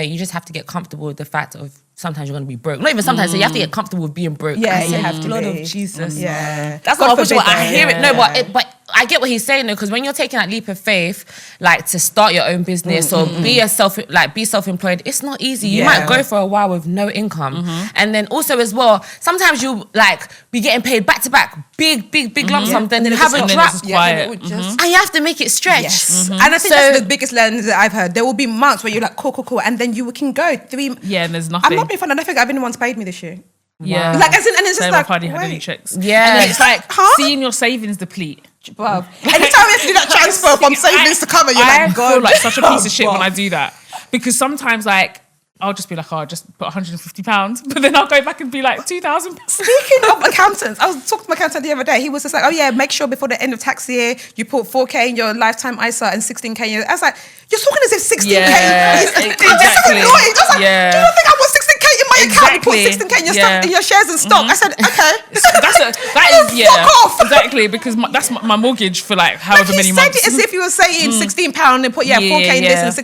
you just have to get comfortable with the fact of sometimes you're going to be broke. Not even sometimes, so you have to get comfortable with being broke. Yeah, you have to Lord be. of Jesus. Yeah. That's not what I hear it. No, but I get what he's saying though, because when you're taking that leap of faith, like to start your own business or be self-employed, it's not easy. You might go for a while with no income, and then also as well, sometimes you like be getting paid back to back, big lump sum, then you have a drop, quiet. And you have to make it stretch. Yes. And I think that's the biggest lens that I've heard. There will be months where you're like, cool, and then you can go 3. Yeah, and there's nothing. I'm not being funny. I don't think anyone's paid me this year. Yeah. Like, as in, and it's just like, hardly had any checks. Yeah. And it's like, seeing your savings deplete. Bruv. Anytime you have to do that transfer from savings to cover, you're like, God. I feel like such a piece of shit when I do that. Because sometimes, like, I'll just be like, oh, I'll just put £150. But then I'll go back and be like, £2,000. Speaking of accountants, I was talking to my accountant the other day. He was just like, oh yeah, make sure before the end of tax year, you put 4K in your lifetime ISA and 16K in your... I was like, you're talking as if 16K... Exactly. This is annoying. I was like, do you not think I want 16K in my account and put 16K in your, stock, in your shares and stock? I said, okay. That is fuck off. Exactly, because that's my mortgage for like however many months. He said it as if you were saying £16 and put 4K in this and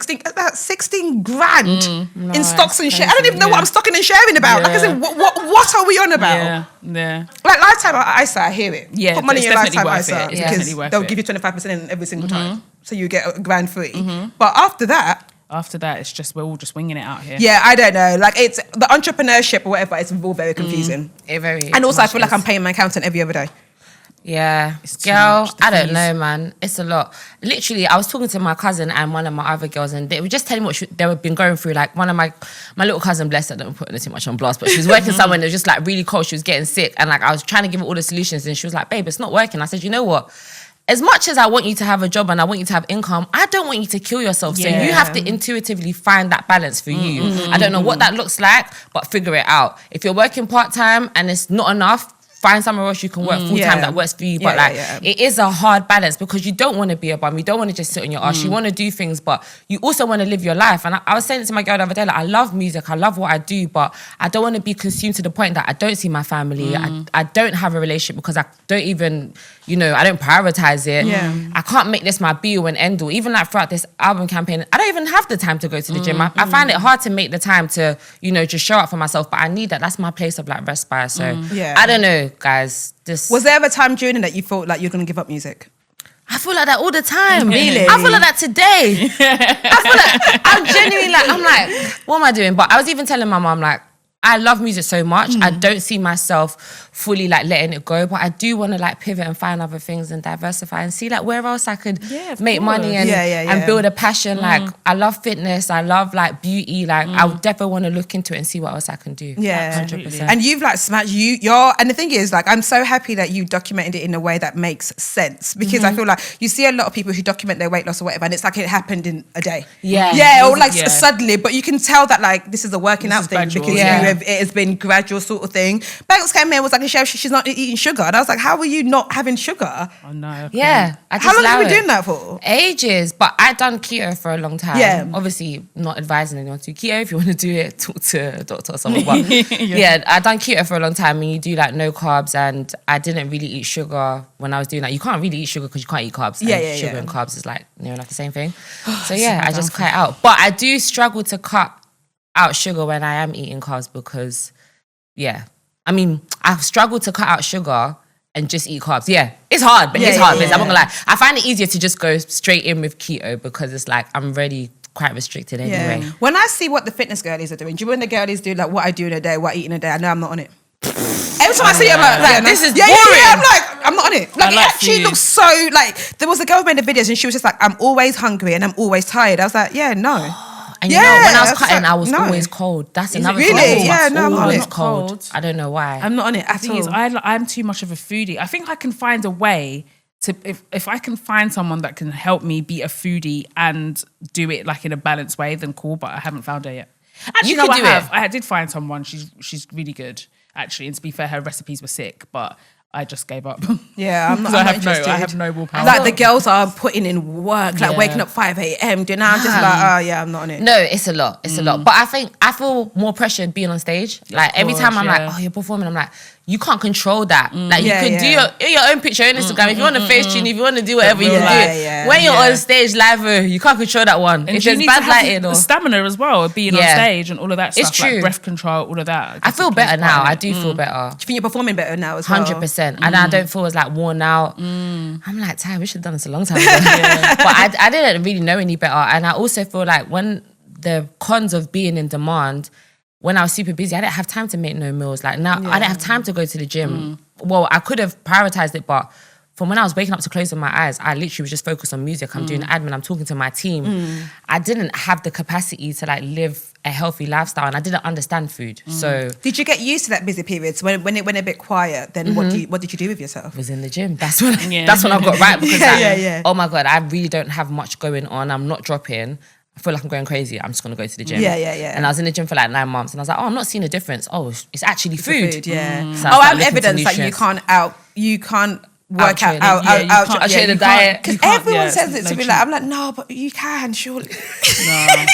16 grand in stocks and shares. I don't even know what I'm stocking and sharing about. Like, I said, what are we on about? Yeah. Like lifetime ISA, I hear it. Yeah, put money in your lifetime ISA because they'll give you 25% in every single time, so you get a grand free. But after that, it's just we're all just winging it out here. Yeah, I don't know. Like, it's the entrepreneurship or whatever. It's all very confusing. And also, I feel like I'm paying my accountant every other day. Yeah, girl, I don't know, man. It's a lot. Literally, I was talking to my cousin and one of my other girls, and they were just telling me what they were been going through. Like, one of my little cousin, bless her, don't put her too much on blast, but she was working somewhere and it was just like really cold. She was getting sick, and like I was trying to give her all the solutions, and she was like, "Babe, it's not working." I said, "You know what? As much as I want you to have a job and I want you to have income, I don't want you to kill yourself. So you have to intuitively find that balance for you. I don't know what that looks like, but figure it out. If you're working part-time and it's not enough, find somewhere else you can work full-time that works for you. But it is a hard balance because you don't want to be a bum. You don't want to just sit on your ass. You want to do things, but you also want to live your life. And I was saying it to my girl the other day, like, I love music. I love what I do, but I don't want to be consumed to the point that I don't see my family. I don't have a relationship because I don't even... I don't prioritize it. I can't make this my be-all and end-all. Even like throughout this album campaign, I don't even have the time to go to the gym. I find it hard to make the time to, just show up for myself. But I need that. That's my place of like respite. So I don't know, guys. Was there ever a time during it that you felt like you're going to give up music? I feel like that all the time. Really? I feel like that today. I feel like I'm genuinely like, I'm like, what am I doing? But I was even telling my mom, like, I love music so much. I don't see myself fully like letting it go, but I do want to like pivot and find other things and diversify and see like where else I could make money and build a passion. Like, I love fitness. I love like beauty. Like, I would definitely want to look into it and see what else I can do. Yeah, 100%. And you've like smashed and the thing is, like, I'm so happy that you documented it in a way that makes sense, because I feel like you see a lot of people who document their weight loss or whatever, and it's like it happened in a day. Or like suddenly, but you can tell that like this is a working out thing gradual, because it has been gradual sort of thing. Banks came in, was like, she's not eating sugar, and I was like, how are you not having sugar? Oh no. Yeah. How long have you been doing that for? Ages, but I'd done keto for a long time. Yeah. Obviously, not advising anyone to do keto. If you want to do it, talk to a doctor or someone. But I'd done keto for a long time, and you do like no carbs, and I didn't really eat sugar when I was doing that. You can't really eat sugar because you can't eat carbs. Sugar and carbs is like near enough the same thing. So I just cut it out. But I do struggle to cut out sugar when I am eating carbs because, I mean, I've struggled to cut out sugar and just eat carbs. It's hard, but it's hard. I'm not gonna lie. I find it easier to just go straight in with keto because it's like I'm already quite restricted anyway. When I see what the fitness girlies are doing, do you know when the girlies do like what I do in a day, what I eat in a day? I know I'm not on it. Every time I see it, I'm like, this is boring. I'm like, I'm not on it. Like, it actually looks so like, there was a girl who made the videos and she was just like, I'm always hungry and I'm always tired. I was like, no. And you know, when I was cutting, I was always cold. That's another thing. Really? Yeah, no, I'm always not cold. I don't know why. I'm not on it at all. I'm too much of a foodie. I think I can find a way to, if I can find someone that can help me be a foodie and do it like in a balanced way, then cool, but I haven't found her yet. Actually, you could do it. I did find someone. She's really good, actually. And to be fair, her recipes were sick, but I just gave up. Yeah, I'm not interested. I have no willpower. Like, the girls are putting in work, like waking up 5 a.m. You know, I'm just like, I'm not on it. No, it's a lot. It's a lot. But I feel more pressured being on stage. Like, every time I'm like, you're performing, I'm like, you can't control that. Like, you could do your own picture on Instagram. If you want to face tune, if you want to do whatever, you can do it. When you're on stage live, you can't control that one. And if there's bad lighting or stamina as well, being on stage and all of that stuff. It's true. Like breath control, all of that. I feel better now. I do feel better. Do you think you're performing better now as well? 100%. And I don't feel as like worn out. I'm like, Ty, we should have done this a long time ago. But I didn't really know any better. And I also feel like when the cons of being in demand, when I was super busy, I didn't have time to make no meals. Like, now I didn't have time to go to the gym. Well, I could have prioritized it, but from when I was waking up to closing my eyes, I literally was just focused on music. I'm doing admin, I'm talking to my team. I didn't have the capacity to like live a healthy lifestyle, and I didn't understand food. So did you get used to that busy periods when it went a bit quiet? Then what did you do with yourself? I was in the gym. That's when I got right, because oh my God, I really don't have much going on. I'm not dropping. I feel like I'm going crazy. I'm just going to go to the gym. Yeah. And I was in the gym for like 9 months, and I was like, oh, I'm not seeing a difference. Oh, it's actually food. So I'm evidence that you can't work out the diet. Because everyone says it to me, like, I'm like, no, but you can, surely. No.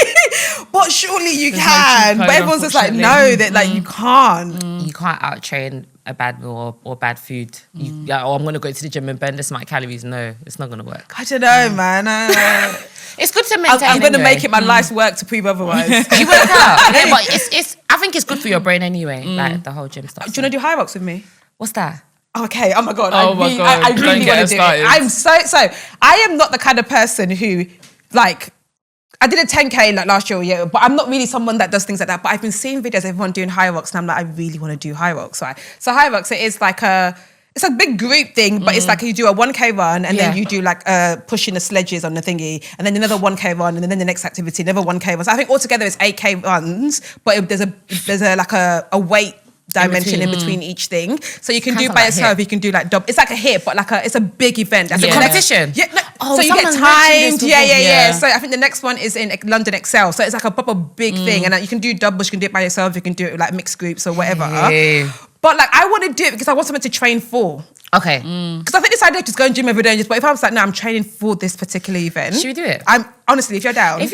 But surely you can. But everyone's just like, no, that like you can't. You can't out-train a bad meal or bad food. I'm going to go to the gym and burn this amount of calories. No, it's not going to work. I don't know, man. It's good to maintain. I'm going to make it my life's work to prove otherwise. You work out. Yeah, but I think it's good for your brain anyway, like the whole gym stuff. Do you want to do high rocks with me? What's that? Okay, oh my God. I really want to do it. I'm so, I am not the kind of person who, like, I did a 10K like last year, but I'm not really someone that does things like that. But I've been seeing videos of everyone doing high rocks, and I'm like, I really want to do high rocks, right? So high rocks, it is like it's a big group thing, but it's like you do a 1K run, and then you do like pushing the sledges on the thingy, and then another 1K run, and then the next activity, another 1K run. So I think altogether it's 8K runs, but there's a weight dimension in between each thing, so you can do by yourself. You can do like double. It's like a hit, but like it's a big event. It's a competition. So you get timed. Yeah. So I think the next one is in London Excel. So it's like a proper big thing, and you can do doubles. You can do it by yourself. You can do it with like mixed groups or whatever. But like I want to do it because I want something to train for. Okay. Because I think this idea of just going to gym every day, but if I was like, no, I'm training for this particular event. Should we do it? Honestly, if you're down. I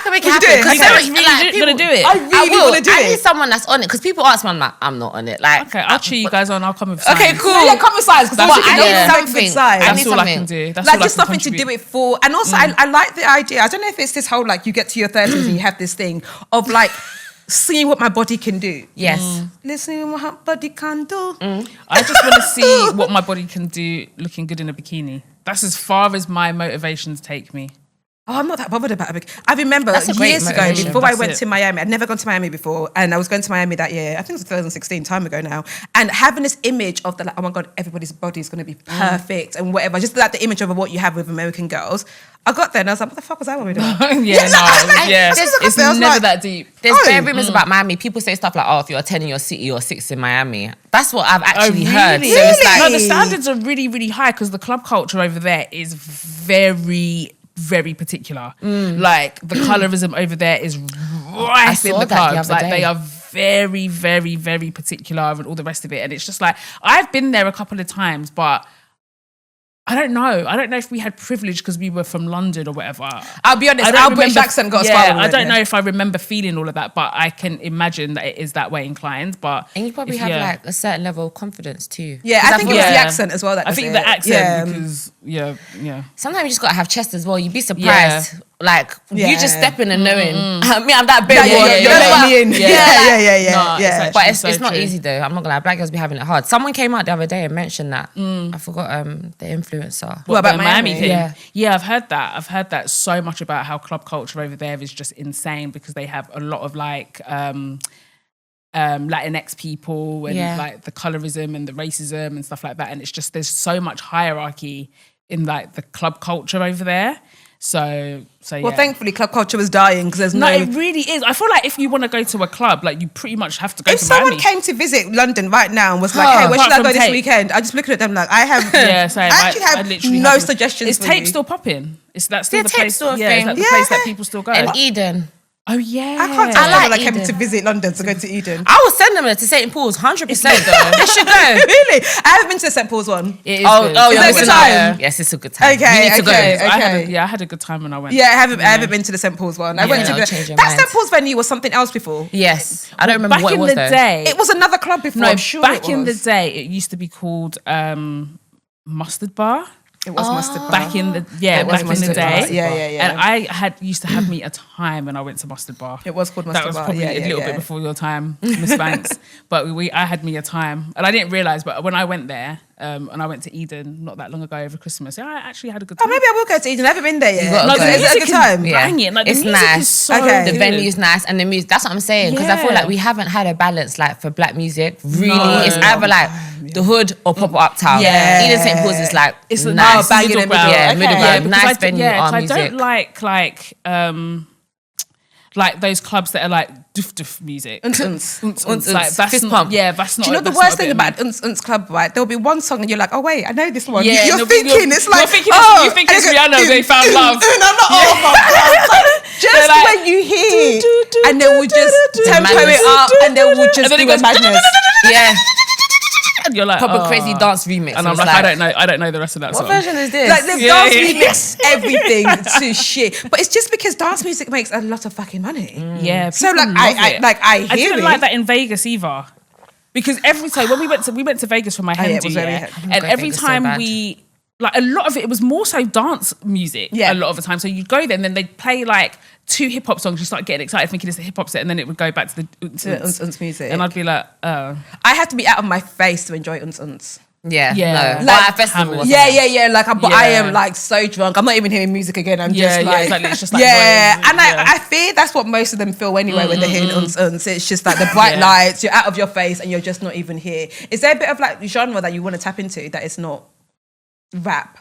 can make it happen. Because you're going to do it. I really want to do it. I need someone that's on it, because people ask me, I'm like, I'm not on it. Like, okay, I'll cheer you guys on. I'll come with signs. Okay, cool. Yeah, come with signs, because I need something. That's all I can do. Like just something to do it for. And also, I like the idea. I don't know if it's this whole like you get to your 30s and you have this thing of like seeing what my body can do. Yes. Listening what my body can do. I just want to see what my body can do looking good in a bikini. That's as far as my motivations take me. Oh, I'm not that bothered about it. I remember years ago, before I went to Miami, I'd never gone to Miami before, and I was going to Miami that year, I think it was 2016, time ago now, and having this image of oh my God, everybody's body is going to be perfect and whatever, just like the image of what you have with American girls. I got there and I was like, what the fuck was I worried about? It's never that deep. There's bare rumors about Miami. People say stuff like, oh, if you're 10 in your city, you're 6 in Miami. That's what I've actually heard. So it's like, no, the standards are really, really high because the club culture over there is very, very particular. Like the colorism over there is rife in the clubs. Like they are very, very, very particular and all the rest of it. And it's just like, I've been there a couple of times, but I don't know. I don't know if we had privilege because we were from London or whatever. I'll be honest, our British accent got us far. I don't know if I remember feeling all of that, but I can imagine that it is that way inclined. And you probably have like a certain level of confidence too. Yeah, I think it was the accent as well. I think the accent because sometimes you just gotta have chest as well. You'd be surprised. Like you just stepping and knowing me, I'm that big one. Yeah. But it's not easy though. I'm not gonna lie. Black girls be having it hard. Someone came out the other day and mentioned that. I forgot the influencer. What about Miami thing? Yeah, I've heard that. I've heard that so much about how club culture over there is just insane because they have a lot of like Latinx people and like the colorism and the racism and stuff like that. And it's just there's so much hierarchy in like the club culture over there. So yeah. Well, thankfully, club culture was dying because there's no. It really is. I feel like if you want to go to a club, like you pretty much have to go to Miami. If someone came to visit London right now and was like, "Hey, where should I go this weekend?" I just look at them like, I have. I actually have no suggestions. Is Tape still popping? Is that still the place? Thing. Is that the place that people still go? And Eden. Oh yeah, I can't tell people like came to visit London to go to Eden. I will send them to St. Paul's, 100%. They should go. Really? I haven't been to the St. Paul's one. It is good. Is it a good time? Yes, it's a good time. Okay, you need to go. I had a good time when I went. Yeah, I haven't been to the St. Paul's one. I went to that St. Paul's venue was something else before. Yes, I don't remember what it was though. It was another club before. No, back in the day, it used to be called Mustard Bar. It was Mustard Bar. Back in the day. Yeah. And I used to have me a time when I went to Mustard Bar. It was called Mustard Bar. That was probably a little bit before your time, Miss Banks. But I had me a time, and I didn't realise. But when I went there, and I went to Eden not that long ago over Christmas, I actually had a good time. Oh, maybe I will go to Eden. I haven't been there yet. Is it a good time? Yeah. Like, it's nice. The venue's nice, and the music. That's what I'm saying because I feel like we haven't had a balance like for black music. Really, it's either like the hood or proper uptown. Yeah. Eden St. Paul's is like it's nice. Middle ground. Middle ground. Nice venue. I don't like like those clubs that are like doof music. Like, that's fist pump. Yeah, that's not. Do you know the worst thing about club, right? There'll be one song and you're like, oh wait, I know this one. Yeah, you're thinking it's like, you think it's Rihanna, they found love. And I'm like, oh my god! Like, just like, when you hear, and they will just tempo it up, and they will just do a madness. Yeah. And you're like, proper crazy dance remix. And I'm like, I don't know the rest of that song. What version is this? Like the dance remix everything to shit. But it's just because dance music makes a lot of fucking money. Yeah. So like I didn't like that in Vegas either. Because every time when we went to Vegas for my hen do, and every time we like a lot of it was more so dance music a lot of the time. So you'd go there and then they'd play like 2 hip-hop songs, you start getting excited thinking it's a hip-hop set, and then it would go back to the music. And I'd be like, oh. I have to be out of my face to enjoy unts. Yeah. No. Like festival. Yeah. Like, I am like so drunk. I'm not even hearing music again. I'm just like, exactly. It's just like I fear that's what most of them feel anyway when they're hearing unts. It's just like the bright lights. You're out of your face and you're just not even here. Is there a bit of like genre that you want to tap into that is not rap?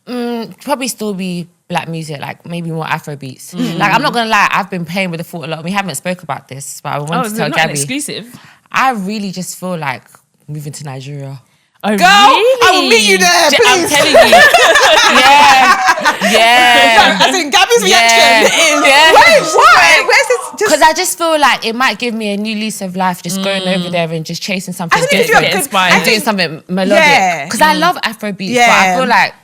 Probably still be black music, like maybe more Afro beats. Like, I'm not gonna lie, I've been playing with the thought a lot. We haven't spoke about this, but I wanted to tell Gabby. Exclusive. I really just feel like moving to Nigeria. Oh, girl, really? I will meet you there, please. I'm telling you. Yeah. I think Gabby's reaction is. Yeah. Wait, why? Where's this? Because I just feel like it might give me a new lease of life, just going over there and just chasing something different, and doing something melodic. Because I love Afro beats, but I feel like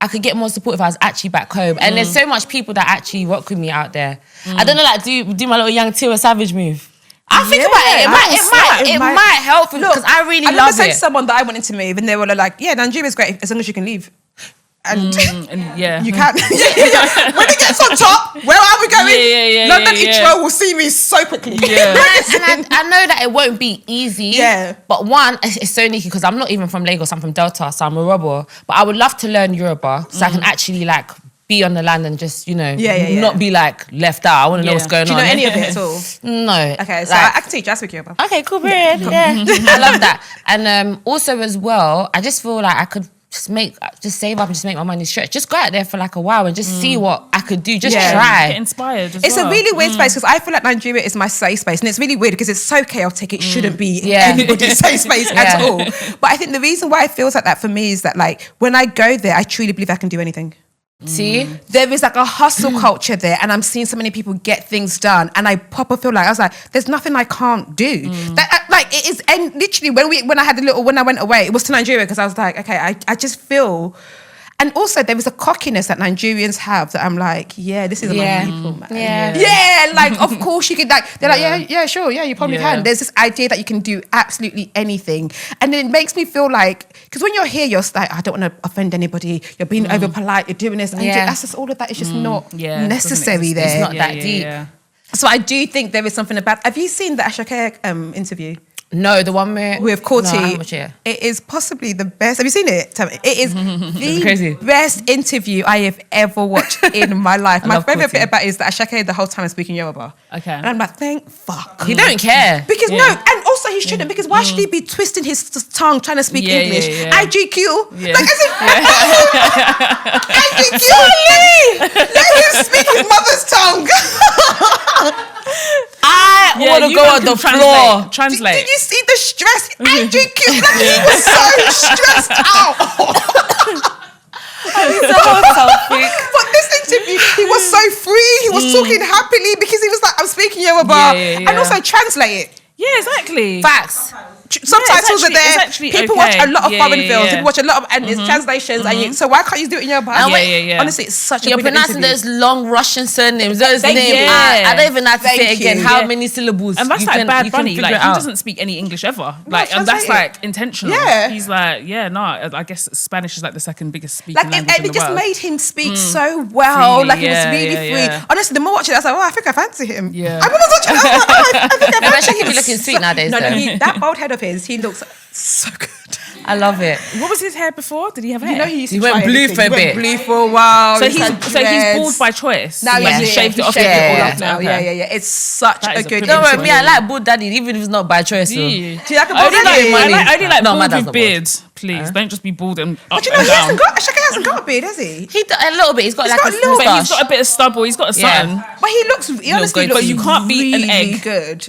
I could get more support if I was actually back home. And there's so much people that actually rock with me out there. I don't know, like do my little young Tiwa Savage move. I think about it. It might help because I really love it. I remember saying to someone that I wanted to move, and they were like, "Yeah, Nigeria's great as long as you can leave." And you can't. When it gets on top, where are we going? London Heathrow will see me so quickly. And I know that it won't be easy. Yeah. But one, it's so sneaky because I'm not even from Lagos. I'm from Delta, so I'm a robber. But I would love to learn Yoruba so I can actually like be on the land and just, not be like left out. I want to know what's going on. Do you know any of it at all? No. Okay, so I can teach. I speak Yoruba. Okay, cool, brilliant. Yeah. I love that. And also as well, I just feel like I could just save up and just make my money stretch. Just go out there for like a while and just see what I could do. Just try. Get inspired as It's a really weird space because I feel like Nigeria is my safe space, and it's really weird because it's so chaotic. It shouldn't be anybody's safe space at all. But I think the reason why it feels like that for me is that like when I go there, I truly believe I can do anything. See? There is like a hustle culture there, and I'm seeing so many people get things done, and I proper feel like I was like, there's nothing I can't do. That like it is, and literally when I went away, it was to Nigeria because I was like, okay, I just feel. And also there is a cockiness that Nigerians have that I'm like, this is a lot of people, man. Yeah, like of course you could like, they're like, yeah, sure, you probably can. There's this idea that you can do absolutely anything. And then it makes me feel like, because when you're here, you're like, I don't want to offend anybody, you're being over polite, you're doing this, and that's just all of that is just not necessary there. It's not that deep. So I do think there is something about, have you seen the Ashake interview? No, the one with Corti. No, it is possibly the best. Have you seen it? It is the best interview I have ever watched in my life. My favorite bit about it is that Ashake the whole time is speaking Yoruba. Okay. And I'm like, thank fuck. He don't care. Because and also he shouldn't, because why should he be twisting his tongue trying to speak English? IGQ. Like, as in, IGQ. Let him speak his mother's tongue. I want to go on the floor. Translate. Did you see the stress? IGQ. Like, he was so stressed out. But this interview, he was so free. He was talking happily because he was like, I'm speaking Yoruba. And also translate it. Yeah, exactly. Facts. Subtitles are there. People watch a lot of foreign films. People watch a lot of, and it's translations. And so why can't you do it in your Bible? Honestly, it's such a You're pronouncing those long Russian surnames. Those names. I don't even have to say it again. How many syllables? And that's like Bad Bunny. Like, he doesn't speak any English ever. Like, and that's like intentional. Yeah. He's like, I guess Spanish is like the second biggest speaking language in the world. It just made him speak so well. Freely, like, it was really free. Honestly, the more I watch it, I was like, I think I fancy him. Yeah. I was watching it. I was like, I think I fancy him. He be looking sweet nowadays. No, that bald head of his, he looks so good. I love it. What was his hair before? Did he have hair? You know he used to went try blue everything. for a He went bit. blue for a while. So he's bald by choice. Now he shaved it off. Now. Okay. Yeah. It's such a good. Don't worry, me, I like bald daddy, even if it's not by choice. Do you like a bald I only like No, my bald dad's with not beard. Please, don't just be bald and up But you know, and down. Shaka hasn't got a beard, has he? A little bit. He's got like got a a little But moustache. he's got a bit of stubble. He's got a son. But he honestly looks But you can't beat an really egg. good.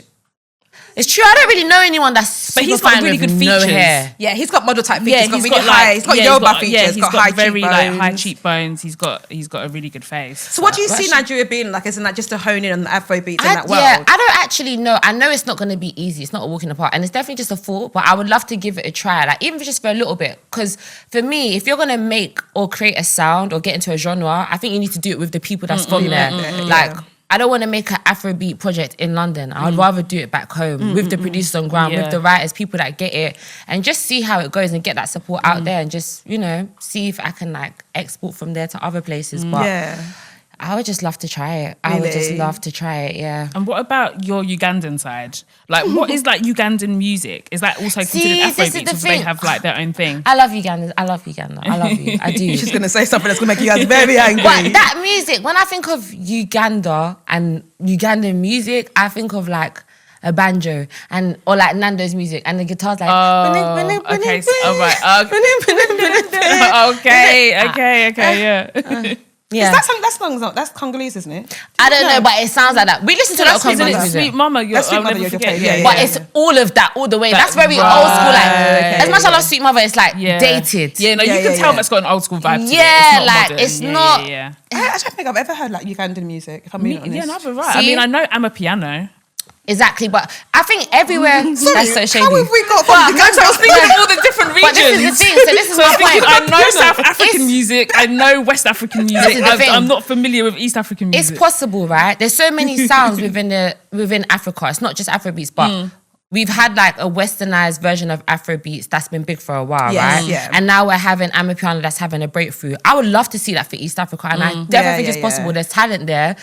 It's true. I don't really know anyone that's But he's super got fine really with good no features. hair. Yeah, he's got model type features. Yeah, He's got really high. He's got yoga features. Yeah, he's got high very cheekbones. high cheekbones. He's got a really good face. So what do you see Nigeria being like? Isn't that just to hone in on the Afro beats in that world? Yeah, I don't actually know. I know it's not going to be easy. It's not a walk in the park. And it's definitely just a thought, but I would love to give it a try. Like, even if it's just for a little bit. Because for me, if you're going to make or create a sound or get into a genre, I think you need to do it with the people that's from there. Like, I don't want to make an Afrobeat project in London. I would rather do it back home with the producers on ground, with the writers, people that get it, and just see how it goes and get that support out there and just, see if I can like export from there to other places. But I would just love to try it. I would just love to try it, yeah. And what about your Ugandan side? Like, what is like Ugandan music? Is that also considered Afrobeats, or do they have like their own thing? I love Uganda. I love Uganda. I love you. I do. She's going to say something that's going to make you guys very angry. But that music, when I think of Uganda and Ugandan music, I think of like a banjo or like Nando's music, and the guitar's like. Okay, all right. Okay, yeah. That's Congolese, isn't it? I don't know, but it sounds like that. We listen to a lot of Congolese music. Sweet Mama, That's Sweet Mother, never forget. But it's all of that, all the way. That's very old school. Like, as much as I love Sweet Mother, it's like dated. Yeah, no, you can tell that's got an old school vibe to it. Yeah, like it's not. Yeah. I don't think I've ever heard like Ugandan music, if I'm being honest. Yeah, neither right. I mean, I know Amapiano. Exactly, but I think everywhere that's so shady. How have we got from I was thinking of all the different regions. But this is the thing. So this is my point. I know South African music. I know West African music. I'm not familiar with East African music. It's possible, right? There's so many sounds within Africa. It's not just Afrobeats, but we've had like a westernized version of Afrobeats that's been big for a while, right? Yeah. And now we're having Amapiano that's having a breakthrough. I would love to see that for East Africa, and I definitely think it's possible. There's talent there,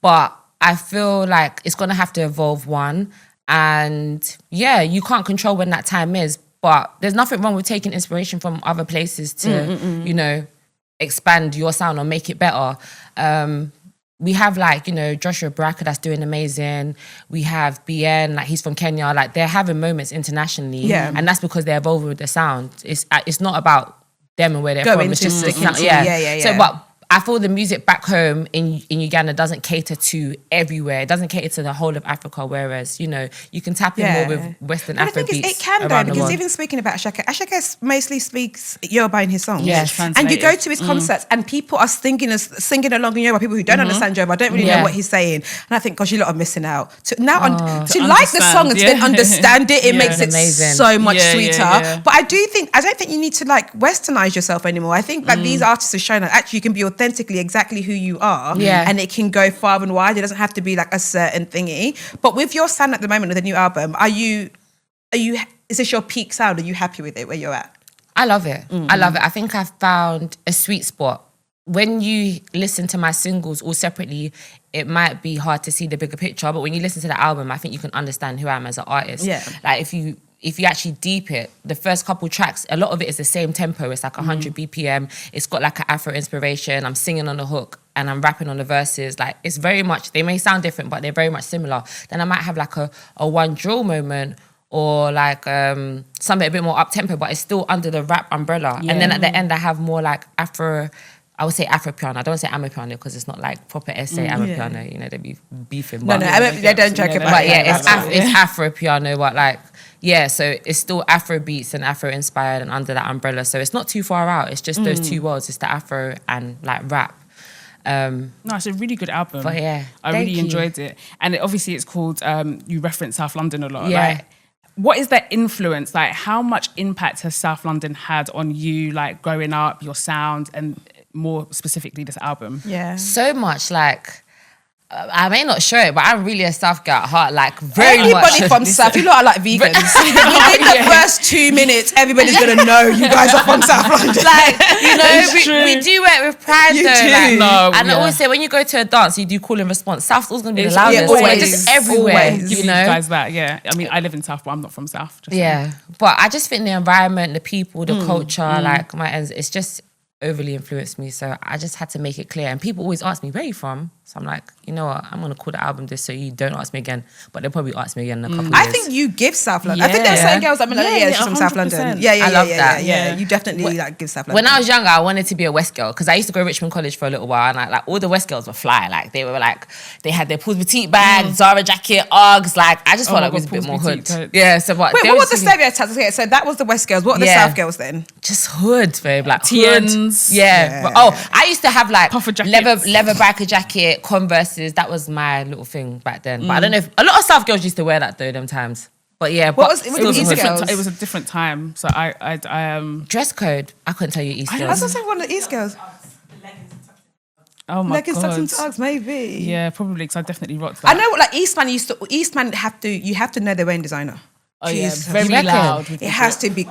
but I feel like it's gonna have to evolve one. And you can't control when that time is, but there's nothing wrong with taking inspiration from other places to, expand your sound or make it better. We have like, Joshua Baraka that's doing amazing. We have BN, like he's from Kenya. Like they're having moments internationally. Yeah. And that's because they're evolving with the sound. It's not about them and where they're from. It's just the sound. Yeah. So, but I feel the music back home in Uganda doesn't cater to everywhere. It doesn't cater to the whole of Africa, whereas, you can tap in more with Western Afrobeats. It can though, because even speaking about Ashake mostly speaks Yoruba in his songs. Yes. And you go to his concerts and people are singing along in Yoruba, people who don't understand Yoruba, don't really know what he's saying. And I think, gosh, you lot are missing out. To like the song and to then understand it, it makes it so much sweeter. But I don't think you need to like westernize yourself anymore. I think like these artists are showing that actually you can be authentically exactly who you are, and it can go far and wide. It doesn't have to be like a certain thingy. But with your sound at the moment with the new album, is this your peak sound? Are you happy with it where you're at? I love it. I love it. I think I've found a sweet spot. When you listen to my singles all separately, it might be hard to see the bigger picture, but when you listen to the album, I think you can understand who I am as an artist. Yeah. Like if you actually deep it, the first couple tracks, a lot of it is the same tempo. It's like 100 BPM. It's got like an Afro inspiration. I'm singing on the hook and I'm rapping on the verses. Like it's very much, they may sound different, but they're very much similar. Then I might have like a one drill moment or like something a bit more up tempo, but it's still under the rap umbrella. Yeah. And then at the end, I have more like I would say Afro-piano. I don't say Amapiano because it's not like proper essay Amapiano. They'd be beefing. No, they don't joke about it. But it's Afro-piano, but like, so it's still Afro beats and Afro inspired and under that umbrella. So it's not too far out. It's just those two worlds. It's the Afro and like rap. No, it's a really good album. But I really enjoyed it. And it's called, you reference South London a lot. Yeah. Like, what is that influence? Like, how much impact has South London had on you, like growing up, your sound, and more specifically this album? Yeah. So much. Like, I may not show it, but I'm really a South girl at heart, like very Anybody much. from South, you lot are like vegans. Within the first 2 minutes, everybody's gonna know you guys are from South London. Like, you know, we do it with pride You though. do. Like, No, and I yeah. always say when you go to a dance, you do call and response. South's always gonna be the It's loudest. always, We're just everywhere, always. you Give know. you guys that, yeah. I mean, I live in South, but I'm not from South. Just Yeah, but I just think the environment, the people, the culture, like it's just overly influenced me. So I just had to make it clear. And people always ask me, where are you from? So I'm like, you know what? I'm going to call the album this so you don't ask me again. But they'll probably ask me again in a couple of years. I think you give South London. I think there are certain girls that be like, she's from South London. 100%. Yeah, I love that. Yeah, you definitely like give South London. When I was younger, I wanted to be a West girl because I used to go to Richmond College for a little while, and like all the West girls were fly. Like they were like, they had their Paul's Boutique bag, Zara jacket, Uggs. Like I just felt like it was a bit more hood. Yeah. So what? Wait, what was the stereotypes? Okay, so that was the West girls. What were the South girls then? Just hood, babe. Like Tians. hood. Yeah. But, I used to have like Puffer jackets. leather biker jacket, Converses. That was my little thing back then. But I don't know if a lot of South girls used to wear that though them times. But yeah, What but was- still it was the East hood. girls? It was a different time. So I Dress code. I couldn't tell you East I girls. was also one of the East girls. oh my Leggings, tucks, God. and Uggs, maybe. Yeah, probably because I definitely rocked I that. know, like Eastman you have to know they're wearing designer. Oh yeah, Jesus. very You reckon? loud. With It has to be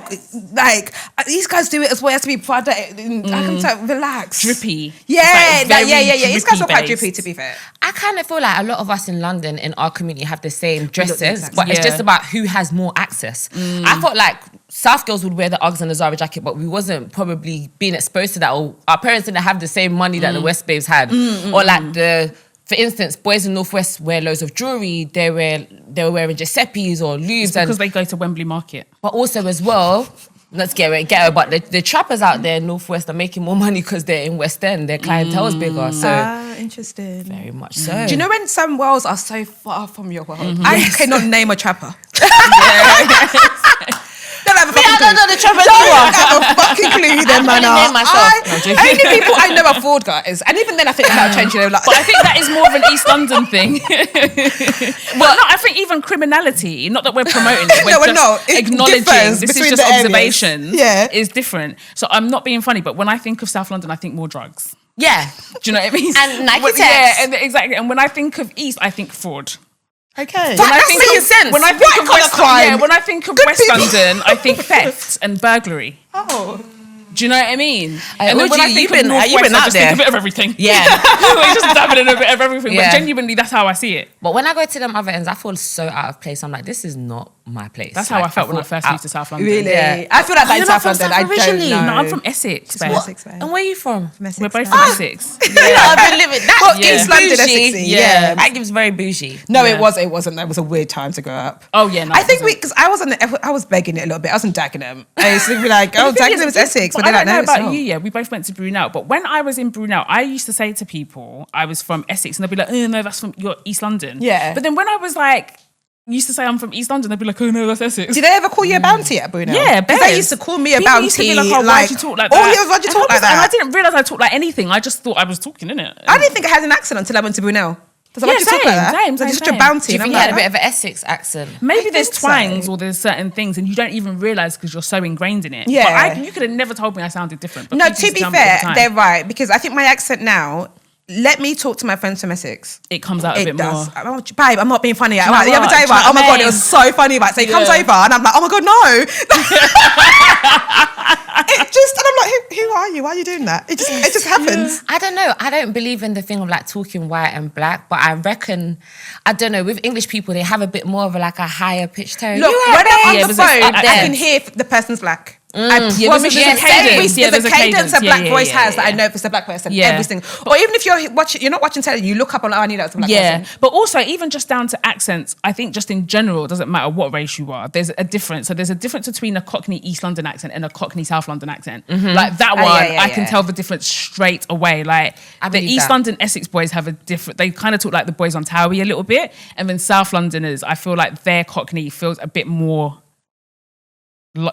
like these guys do it as well. It has to be Prada. I can tell, relax, drippy. Yeah, It's like very These guys are quite drippy-based. drippy, to be fair. I kind of feel like a lot of us in London, in our community, have the same dress look the sense, exact but it's same. just about who has more access. I felt like South girls would wear the Uggs and the Zara jacket, but we wasn't probably being exposed to that, or our parents didn't have the same money that the West babes had, or like for instance, boys in Northwest wear loads of jewelry. They were wearing Giuseppe's or Louis, Because they go to Wembley Market. but also as well. Let's get it. But the trappers out there in Northwest are making more money because they're in West End. Their clientele is bigger, so Interesting. very much so. Do you know when some worlds are so far from your world? I cannot name a trapper. Don't have a fucking I don't know the trappers Don't either. have a fucking clue then, man. can't name myself. No, I'm joking. Only people I know are Ford guys, and even then I think that'll change. Like, But I think that is more of an East London thing. Well, no, I think even criminality, not that we're promoting it, No, we're we're just not. It acknowledging differs this is between just the areas. observation Yeah. is different. So I'm not being funny, but when I think of South London, I think more drugs. Yeah. Do you know what I mean? And Nike When- Techs. Yeah, exactly. And when I think of East, I think fraud. okay. When I That's think making of, sense. When I think White of collar West, crime. yeah, when I think of Good West people. London, I think theft and burglary. Oh. Do you know what I mean? Hey, And then when Audrey, I think you've of been Northwest, I out just there. think a bit of everything. Yeah. We just dabbing in a bit of everything. Yeah. But genuinely, that's how I see it. But when I go to them other ends, I feel so out of place. I'm like, this is not my place. That's how I felt when I first moved to South London. Really? Yeah. I feel like that in You're not South from London. South I don't originally? know. No, I'm from Essex, babe. Essex, babe. And where are you from? From Essex, We're both babe. from Essex. Yeah, I've been living. That Well, gives East London, bougie. Essexy, yeah. That gives very bougie. No, Yeah. it wasn't. That was a weird time to grow up. Oh, yeah, no, I it think wasn't. because I was begging it a little bit. I wasn't Dagenham. I used to be like, oh, The thing Dagenham is Essex, but I they're like, don't know no, it's about not. you, yeah. We both went to Brunel, but when I was in Brunel, I used to say to people I was from Essex, and they'd be like, "Oh no, that's from your East London." Yeah. But then when I was like, used to say I'm from East London, they'd be like, "Oh no, that's Essex." Did they ever call you a bounty at Brunel? Yeah, because they bears. used to call me a People bounty. used to be like, "Oh, why'd you talk like Oh, that?" yeah, why'd you And talk I like was- And I that? didn't realise I talked like anything. I just thought I was talking, innit? I didn't think I had an accent until I went to Brunel. Yeah, Why'd you talk like that? same, Like, you're just a same. bounty. Do you And think I'm you had a like, bit of an Essex accent? Maybe I there's think so. twangs or there's certain things and you don't even realise because you're so ingrained in it. Yeah. But you could have never told me I sounded different. But No, people to used be tell me all the fair, time. they're right because I think my accent now. Let me talk to my friends from Essex. It comes out a It bit does. more. Babe, I'm not being funny. you know Right, the other what? day, Do you right, know oh my what I God, it mean? was so funny. Right, so he comes Yeah. over and I'm like, oh my God, no. It just, and I'm like, who are you? Why are you doing that? It just happens. I don't know. I don't believe in the thing of like talking white and black, but I reckon, I don't know, with English people, they have a bit more of a higher pitched tone. Look, You when babe? I'm on Yeah, the because phone, it's up I there. can hear if the person's black. Yeah, there's a every cadence. Yeah, there's a cadence a black Yeah, voice yeah, has that I yeah. know if it's a black person. Yeah. Every single, or even if you're not watching telly, you look up and like, oh, I knew that was a black Yeah, person. but also even just down to accents, I think just in general, it doesn't matter what race you are. There's a difference. So there's a difference between a Cockney East London accent and a Cockney South London accent. Like that one, yeah, I can yeah. tell the difference straight away. Like I the believe East that. London Essex boys have a different. They kind of talk like the boys on Towie a little bit, and then South Londoners, I feel like their Cockney feels a bit more.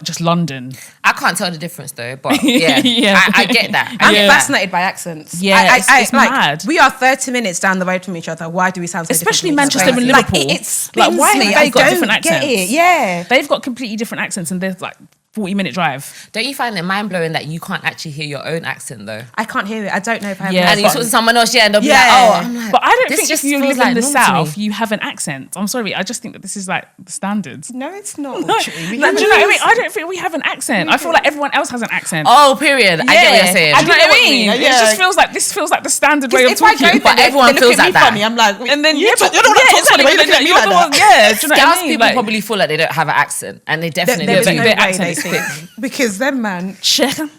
Just London. I can't tell the difference though, but yeah, Yeah. I get that. I I'm get that. fascinated by accents. Yeah, it's like, mad. We are 30 minutes down the road from each other. Why do we sound so Especially different from each Manchester other? and Liverpool. Like, it spins Like, why have me. they I got don't different get accents? it. Yeah. They've got completely different accents, and they're like 40-minute drive. Don't you find it mind-blowing that you can't actually hear your own accent though? I can't hear it. I don't know if I have and you talk to someone else, and they'll be like, I'm like, but I don't think if you live in the South, me. you have an accent. I'm sorry, I just think that this is like the standard. No, it's not. No, do you know what I mean? I don't think we have an accent. I feel like everyone else has an accent. Oh, period. I get what you're saying. Do you know what I mean? It just feels like this feels like the standard way of talking. But everyone feels like that. I'm like, and then you're the one that talks funny. Why you look at me like that? Yeah, do you know what I mean? People probably feel like they don't have an accent, and they definitely do. Their accent is thick. Because them, man, chicken.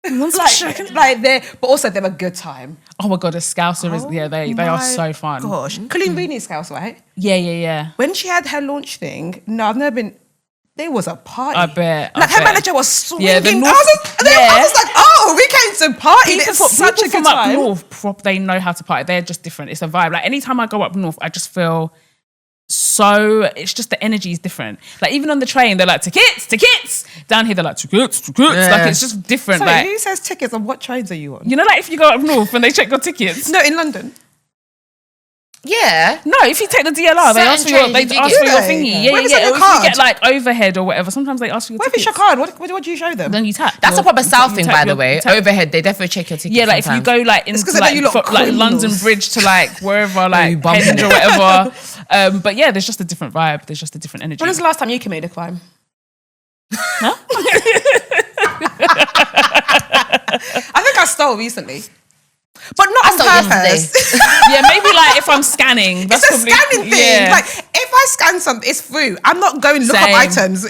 Like they're, but also they're a good time. Oh my God, a Scouser is, they are so fun. Gosh. Colleen Rooney's Scouse, right? Yeah. When she had her launch thing, no, I've never been, there was a party. I bet. Like her manager was swinging. Yeah, I was like, oh, we came to party. It's such a good time. People from up north, they know how to party. They're just different. It's a vibe. Like anytime I go up north, I just feel it's just the energy is different. Like even on the train, they're like tickets. Down here, they're like tickets. Yeah. Like it's just different. So like, who says tickets and what trains are you on? You know, like if you go up north and they check your tickets. No, in London. Yeah. No, if you take the DLR, they ask for your thingy. Yeah. Or if you get like overhead or whatever, sometimes they ask for your tickets. What if it's your card? What do you show them? Then you tap. That's a proper South thing, by the way. Overhead, they definitely check your tickets. Yeah, like sometimes. if you go like into like London Bridge to like wherever, like Penge or whatever. But yeah, there's just a different vibe. There's just a different energy. When was the last time you committed a crime? Huh? I think I stole recently. But not on purpose. Yeah, maybe like if I'm scanning. That's it's a scanning thing. Yeah. Like if I scan something, it's free. I'm not going to look up items.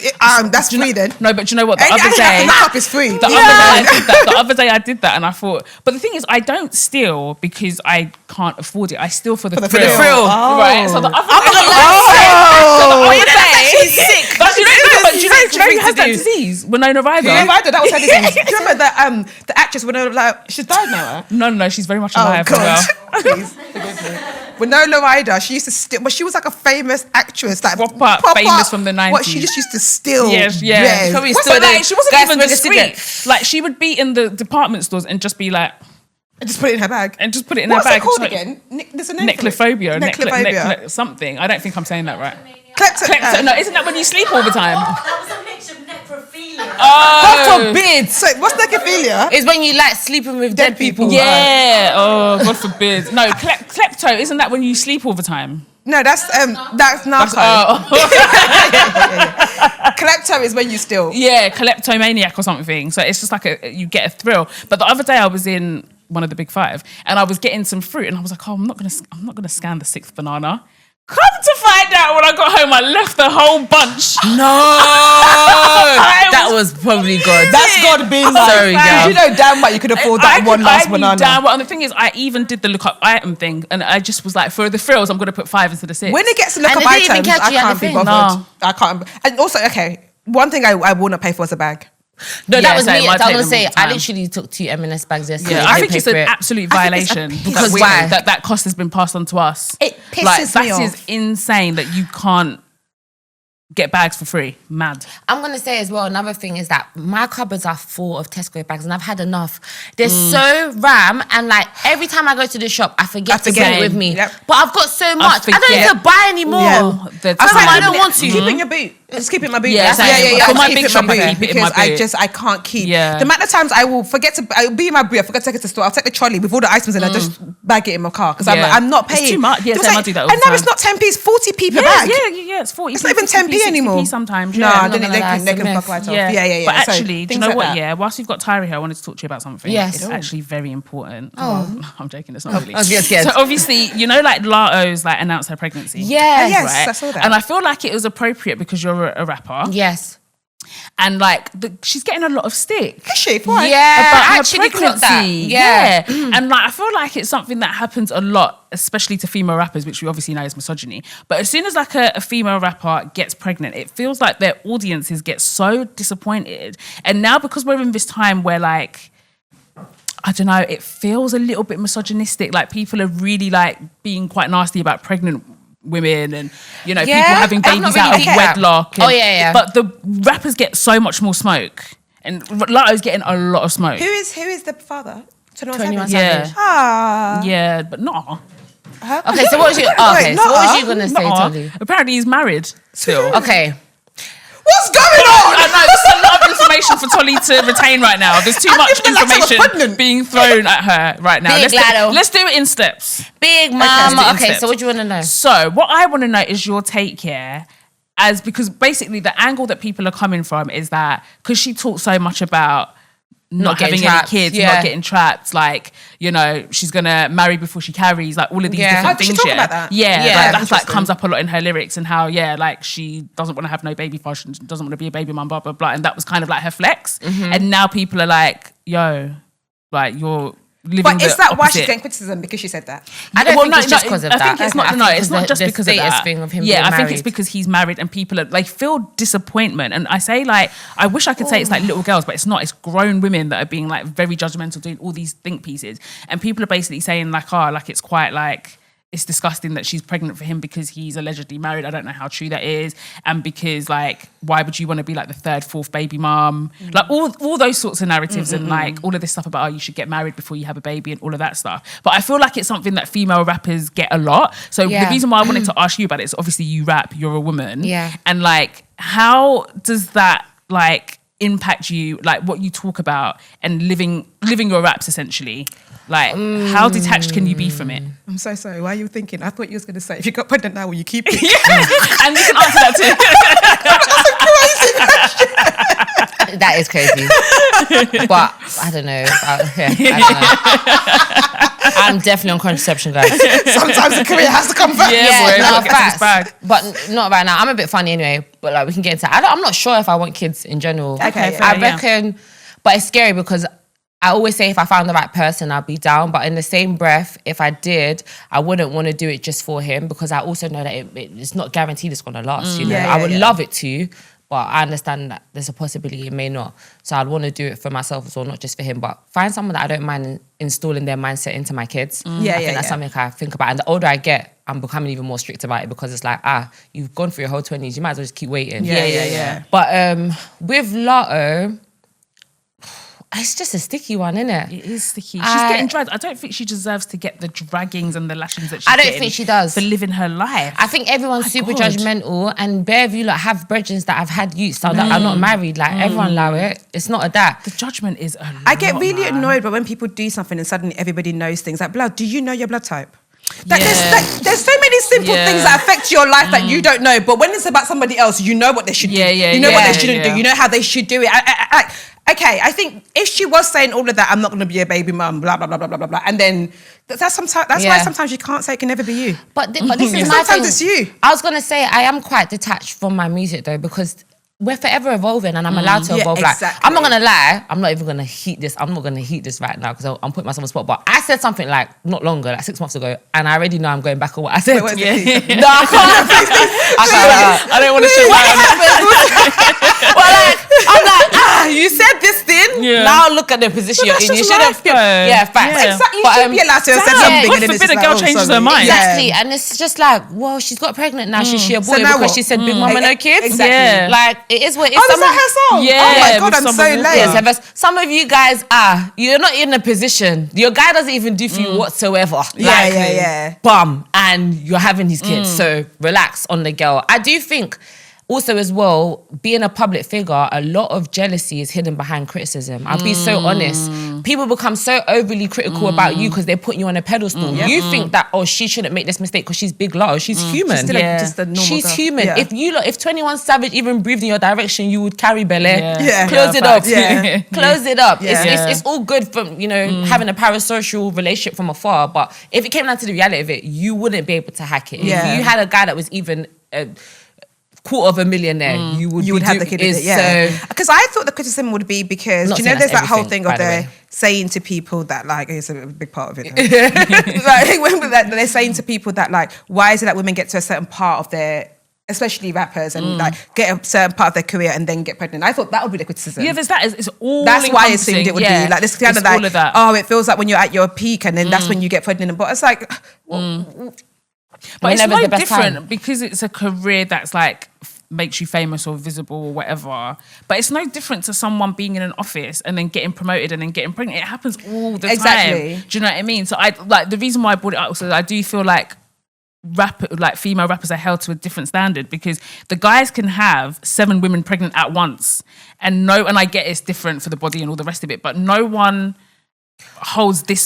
That's free then. No, but you know what? The other day, look up is free. The other day I did that and I thought, but the thing is, I don't steal because I can't afford it. I steal for the thrill. Oh. Right. So the other she's sick. But do you know who has that disease? Winona Ryder. That was her disease. Do you remember the actress Winona? Like she's died now. No, she's very much alive as well. Please forgive me. Winona Ryder, she used to steal, but she was like a famous actress, like proper famous from the 90s. What, she just used to steal. Yeah. She wasn't even discreet. Like she would be in the department stores and just be like, and just put it in her bag. What's it called again? There's a name Neclophobia. Neclophobia. Something. I don't think I'm saying that right. Klepto. No, isn't that when you sleep all the time? That was a mixture of necrophilia. God forbid. So what's necrophilia? It's when you like sleeping with dead people. Yeah. Oh, God forbid. No, klepto. Isn't that when you sleep all the time? No, that's narco. Klepto is when you steal. Yeah, kleptomaniac or something. So it's just like you get a thrill. But the other day I was in one of the big five and I was getting some fruit and I was like, oh, I'm not gonna scan the 6th banana. Come to find out, when I got home, I left the whole bunch. No, that was probably God. That's God being like, sorry, girl. You know damn well you could afford that one last banana. Damn well. And the thing is, I even did the look up item thing, and I just was like, for the thrills, I'm going to put 5 instead of 6. When it gets to look up items, I can't be bothered. I can't. And also, okay, one thing I will not pay for is a bag. No, that was me. I was going to say, I literally took 2 M&S bags yesterday. Yeah, I think it's an absolute violation. Because why? That cost has been passed on to us. It pisses me off. That is insane that you can't get bags for free. Mad. I'm going to say as well, another thing is that my cupboards are full of Tesco bags and I've had enough. They're so ram and like every time I go to the shop, I forget to bring it with me. Yep. But I've got so much. I don't need to buy anymore. Yeah. I don't want to. Keep it in your boot. Just keep it in my boot. Yeah. For my big shop, I keep it in my boot. Because I can't keep. Yeah. The amount of times I will forget to, I'll be in my boot, I forget to take it to the store, I'll take the trolley with all the items and I just bag it in my car because I'm not paying. It's too much. Yes, I do that all the time. And now it's not 10p, it's 40p per bag. Yeah, it's 40p. It's not even 10p anymore. Sometimes. No, then they can fuck right off. Yeah. But actually, do you know what? Yeah, whilst we've got Tyra here, I wanted to talk to you about something. Yes. It's actually very important. Oh. I'm joking, it's not really. I was scared. So obviously, you know, like Lato's like announced her pregnancy. Yes, right? I saw that. And I feel like it was appropriate because you're a rapper. Yes. And like she's getting a lot of stick. Is she? Why? Yeah, about her actually pregnancy. That. Yeah. And like I feel like it's something that happens a lot, especially to female rappers, which we obviously know is misogyny. But as soon as like a female rapper gets pregnant, it feels like their audiences get so disappointed. And now because we're in this time where like, I don't know, it feels a little bit misogynistic. Like people are really like being quite nasty about pregnant women and, you know, people having babies out of wedlock. And, but the rappers get so much more smoke. And Lato's getting a lot of smoke. Who is the father? 21 Savage. Ah. Yeah, but not. Okay, so what was you? So what was you gonna say, Tolly? Apparently he's married still. Okay. What's going on? I know, there's a lot of information for Tolly to retain right now. There's too much information being thrown at her right now. Let's do it in steps. Big mama. Okay, so what do you want to know? So what I want to know is your take here, because basically the angle that people are coming from is that because she talks so much about not having any kids, not getting trapped, like, you know, she's gonna marry before she carries, like all of these different things. Did she talk about that? That's like comes up a lot in her lyrics, and how like she doesn't want to have no baby function, doesn't want to be a baby mum, blah blah blah, and that was kind of like her flex. And now people are like, yo, like you're living. But is that why she's opposite. getting criticism because she said that? I don't think it's just because of that. I think it's not. No, it's not just because of that. Thing of him yeah, being I think married. it's because he's married and people are like feel disappointment. And I say like, I wish I could say it's like little girls, but it's not. It's grown women that are being like very judgmental, doing all these think pieces, and people are basically saying like, oh, like it's quite like. It's disgusting that she's pregnant for him because he's allegedly married. I don't know how true that is. And because like, why would you want to be like the third, fourth baby mom? Like all those sorts of narratives and like all of this stuff about, oh, you should get married before you have a baby and all of that stuff. But I feel like it's something that female rappers get a lot. So the reason why I wanted to ask you about it is obviously you rap, you're a woman. Yeah. And like, how does that like impact you, like what you talk about and living your raps essentially? Like, how detached can you be from it? I'm so sorry. Why are you thinking? I thought you was going to say, if you got pregnant now, will you keep it? And you can answer that too. That is crazy. But I don't know. I don't know. I'm definitely on contraception, guys. Sometimes the career has to come first. Facts. But not right now. I'm a bit funny anyway, but like we can get into it. I'm not sure if I want kids in general. Okay, I reckon, but it's scary because I always say if I found the right person, I'd be down. But in the same breath, if I did, I wouldn't want to do it just for him because I also know that it's not guaranteed it's going to last. You know, I would love it to, but I understand that there's a possibility it may not. So I'd want to do it for myself as well, not just for him. But find someone that I don't mind installing their mindset into my kids. I think that's something I think about. And the older I get, I'm becoming even more strict about it because it's like, you've gone through your whole 20s, you might as well just keep waiting. Yeah. But with Lotto, it's just a sticky one, isn't it? It is sticky. She's getting dragged. I don't think she deserves to get the draggings and the lashings that she's I don't getting think she does. for living her life. I think everyone's super judgmental, and bare of you like have brethrens that have had youths that are not married. Like everyone allow it. It's not a that. The judgment is a lot, I get really annoyed, but when people do something and suddenly everybody knows things like blood. Do you know your blood type? There's so many simple things that affect your life that you don't know. But when it's about somebody else, you know what they should do. You know what they shouldn't do. You know how they should do it. Okay, I think if she was saying all of that, I'm not going to be a baby mum, blah, blah, blah, blah, blah, blah, blah. And then that's why sometimes you can't say it can never be you. But this is my thing. Sometimes it's you. I was going to say I am quite detached from my music though because we're forever evolving and I'm allowed to evolve. Exactly. Like, I'm not going to lie. I'm not even going to heat this. I'm not going to heat this right now because I'm putting myself on the spot. But I said something like not longer, like 6 months ago, and I already know I'm going back on what I said. Wait, No, I can't. I don't want to show Well, like, I'm like, you said this thing. Now look at the position you're in. You should have. Facts. Exactly. You should be allowed to have said something. God forbid a girl changes her mind. Exactly. And it's just like, well, she's got pregnant now. Should she abort it because she said big mama no kids? Exactly. Like, it is what it is. Oh, is that her song? Yeah. Oh my God, I'm so late. Yes, some of you guys you're not in a position. Your guy doesn't even do for you whatsoever. Bum. And you're having his kids. So relax on the girl. I do think also as well, being a public figure, a lot of jealousy is hidden behind criticism. I'll be so honest. People become so overly critical about you because they put you on a pedestal. You think that, she shouldn't make this mistake because she's big Lotto. She's human. She's still just a normal She's girl. human. Yeah. If 21 Savage even breathed in your direction, you would carry Bele. Close it up. Close it up. Yeah. It's all good from, having a parasocial relationship from afar, but if it came down to the reality of it, you wouldn't be able to hack it. Yeah. If you had a guy that was even $250,000, you would have the kid with it. Because I thought the criticism would be because there's that whole thing of the saying to people that like it's a big part of it. Like when they're saying to people that like, why is it that women get to a certain part of their, especially rappers, and like get a certain part of their career and then get pregnant? I thought that would be the criticism. Yeah, there's that. It's all. That's why I assumed it would be like this kind of like, it feels like when you're at your peak and then that's when you get pregnant. But it's like. But it's no different because it's a career that's like makes you famous or visible or whatever. But it's no different to someone being in an office and then getting promoted and then getting pregnant. It happens all the time. Do you know what I mean? So I like the reason why I brought it up was that I do feel like female rappers are held to a different standard, because the guys can have 7 women pregnant at once, and I get it's different for the body and all the rest of it, but no one holds this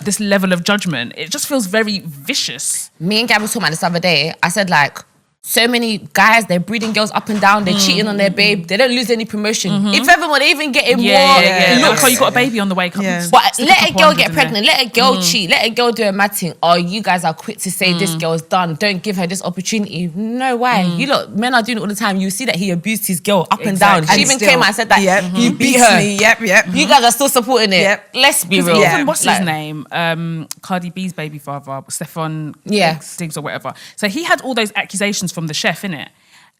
this level of judgment. It just feels very vicious. Me and Gab were talking about this the other day. I said, like, so many guys, they're breeding girls up and down, they're cheating on their babe, they don't lose any promotion. If everyone, they even getting more. Look, you got a baby on the way. But let a girl get pregnant, let a girl cheat, let a girl do a mad thing. Oh, you guys are quick to say this girl's done, don't give her this opportunity. No way. You look, men are doing it all the time. You see that he abused his girl up and down. She even came out and said that he beat her. Me. Yep. You guys are still supporting it. Let's be real. Even what's his name? Cardi B's baby father, Stefan Diggs or whatever. So he had all those accusations from the chef, innit?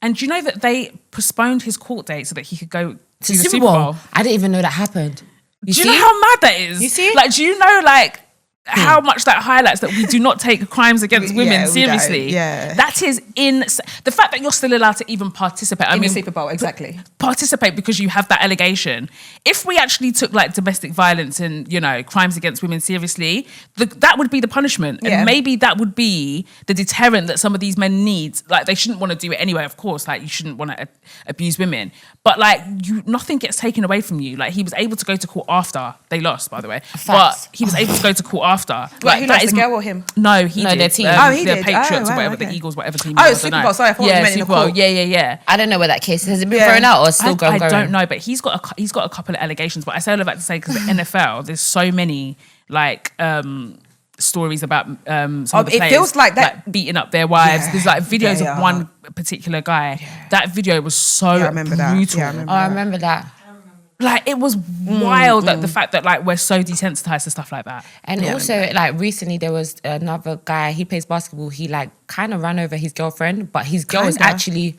And do you know that they postponed his court date so that he could go to the Super Bowl? I didn't even know that happened. Do you know how mad that is? You see? Like, do you know, like, how much that highlights that we do not take crimes against women seriously? That is insane. The fact that you're still allowed to even participate. In the Super Bowl, exactly. Participate because you have that allegation. If we actually took, like, domestic violence and, you know, crimes against women seriously, that would be the punishment. And maybe that would be the deterrent that some of these men need. Like, they shouldn't want to do it anyway, of course. Like, you shouldn't want to abuse women. But, like, nothing gets taken away from you. Like, he was able to go to court after. They lost, by the way. Facts. But he was able to go to court after. Like, who lost, the girl or him? No, he did. Their team. He did. The Patriots or whatever, the Eagles, whatever team. Super Bowl. Sorry, I thought you meant in the court. Yeah. I don't know where that case is. Has it been thrown out or still going? I don't know, but he's got a couple of allegations. But I say all of that to say, because the NFL, there's so many like stories about some of the players, feels like that, like, beating up their wives. There's like videos of one particular guy. That video was so brutal. I remember that. Like, it was wild, that the fact that, like, we're so desensitized to stuff like that. And also, like, recently there was another guy, he plays basketball, he, like, kind of ran over his girlfriend, but his girl is actually,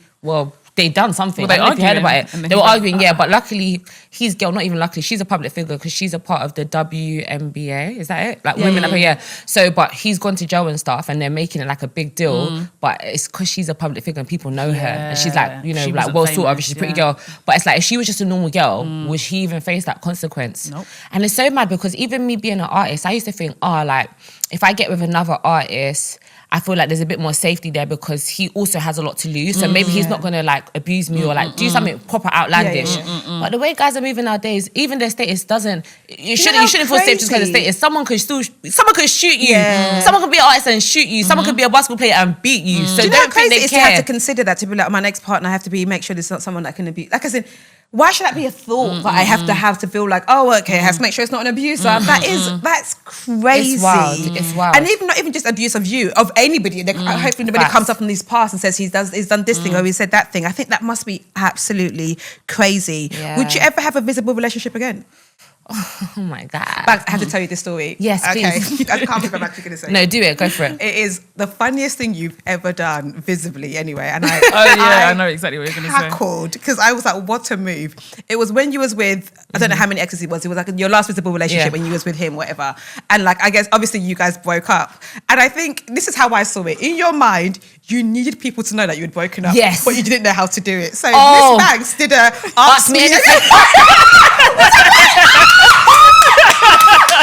they done something. Well, I don't know if you heard about it. They were arguing, but luckily, his girl, not even luckily, she's a public figure because she's a part of the WNBA. Is that it? Like, women up here. So, but he's gone to jail and stuff, and they're making it like a big deal. But it's because she's a public figure and people know her. And she's like, you know, like, well thought of, she's a pretty girl. But it's like, if she was just a normal girl, would she even face that consequence? Nope. And it's so mad because even me being an artist, I used to think, like, if I get with another artist, I feel like there's a bit more safety there because he also has a lot to lose. So maybe he's not going to like abuse me or like do something proper outlandish. But the way guys are moving nowadays, even their status doesn't, you shouldn't feel safe just because of status. Someone could shoot you. Someone could be an artist and shoot you. Someone could be a basketball player and beat you. So don't think they care. To have to consider that, to be like, my next partner, I have to make sure there's not someone that can abuse. Like I said, why should that be a thought that I have to feel like, I have to make sure it's not an abuser? That's crazy. It's wild. And not even just abuse of you, of anybody. Hopefully nobody comes up from these past and says he's done this thing or he said that thing. I think that must be absolutely crazy. Yeah. Would you ever have a visible relationship again? Oh my God. But I have to tell you this story. Yes, please. I can't believe I'm actually going to say No, do it. Go for it. It is the funniest thing you've ever done, visibly, anyway. And I know exactly what you're going to say. Cackled, because I was like, what a move. It was when you was with, I don't know how many exes it was like your last visible relationship when you was with him, whatever. And like, I guess, obviously you guys broke up. And I think this is how I saw it. In your mind, you needed people to know that you had broken up. Yes. But you didn't know how to do it. So Miss Banks did ask me anything.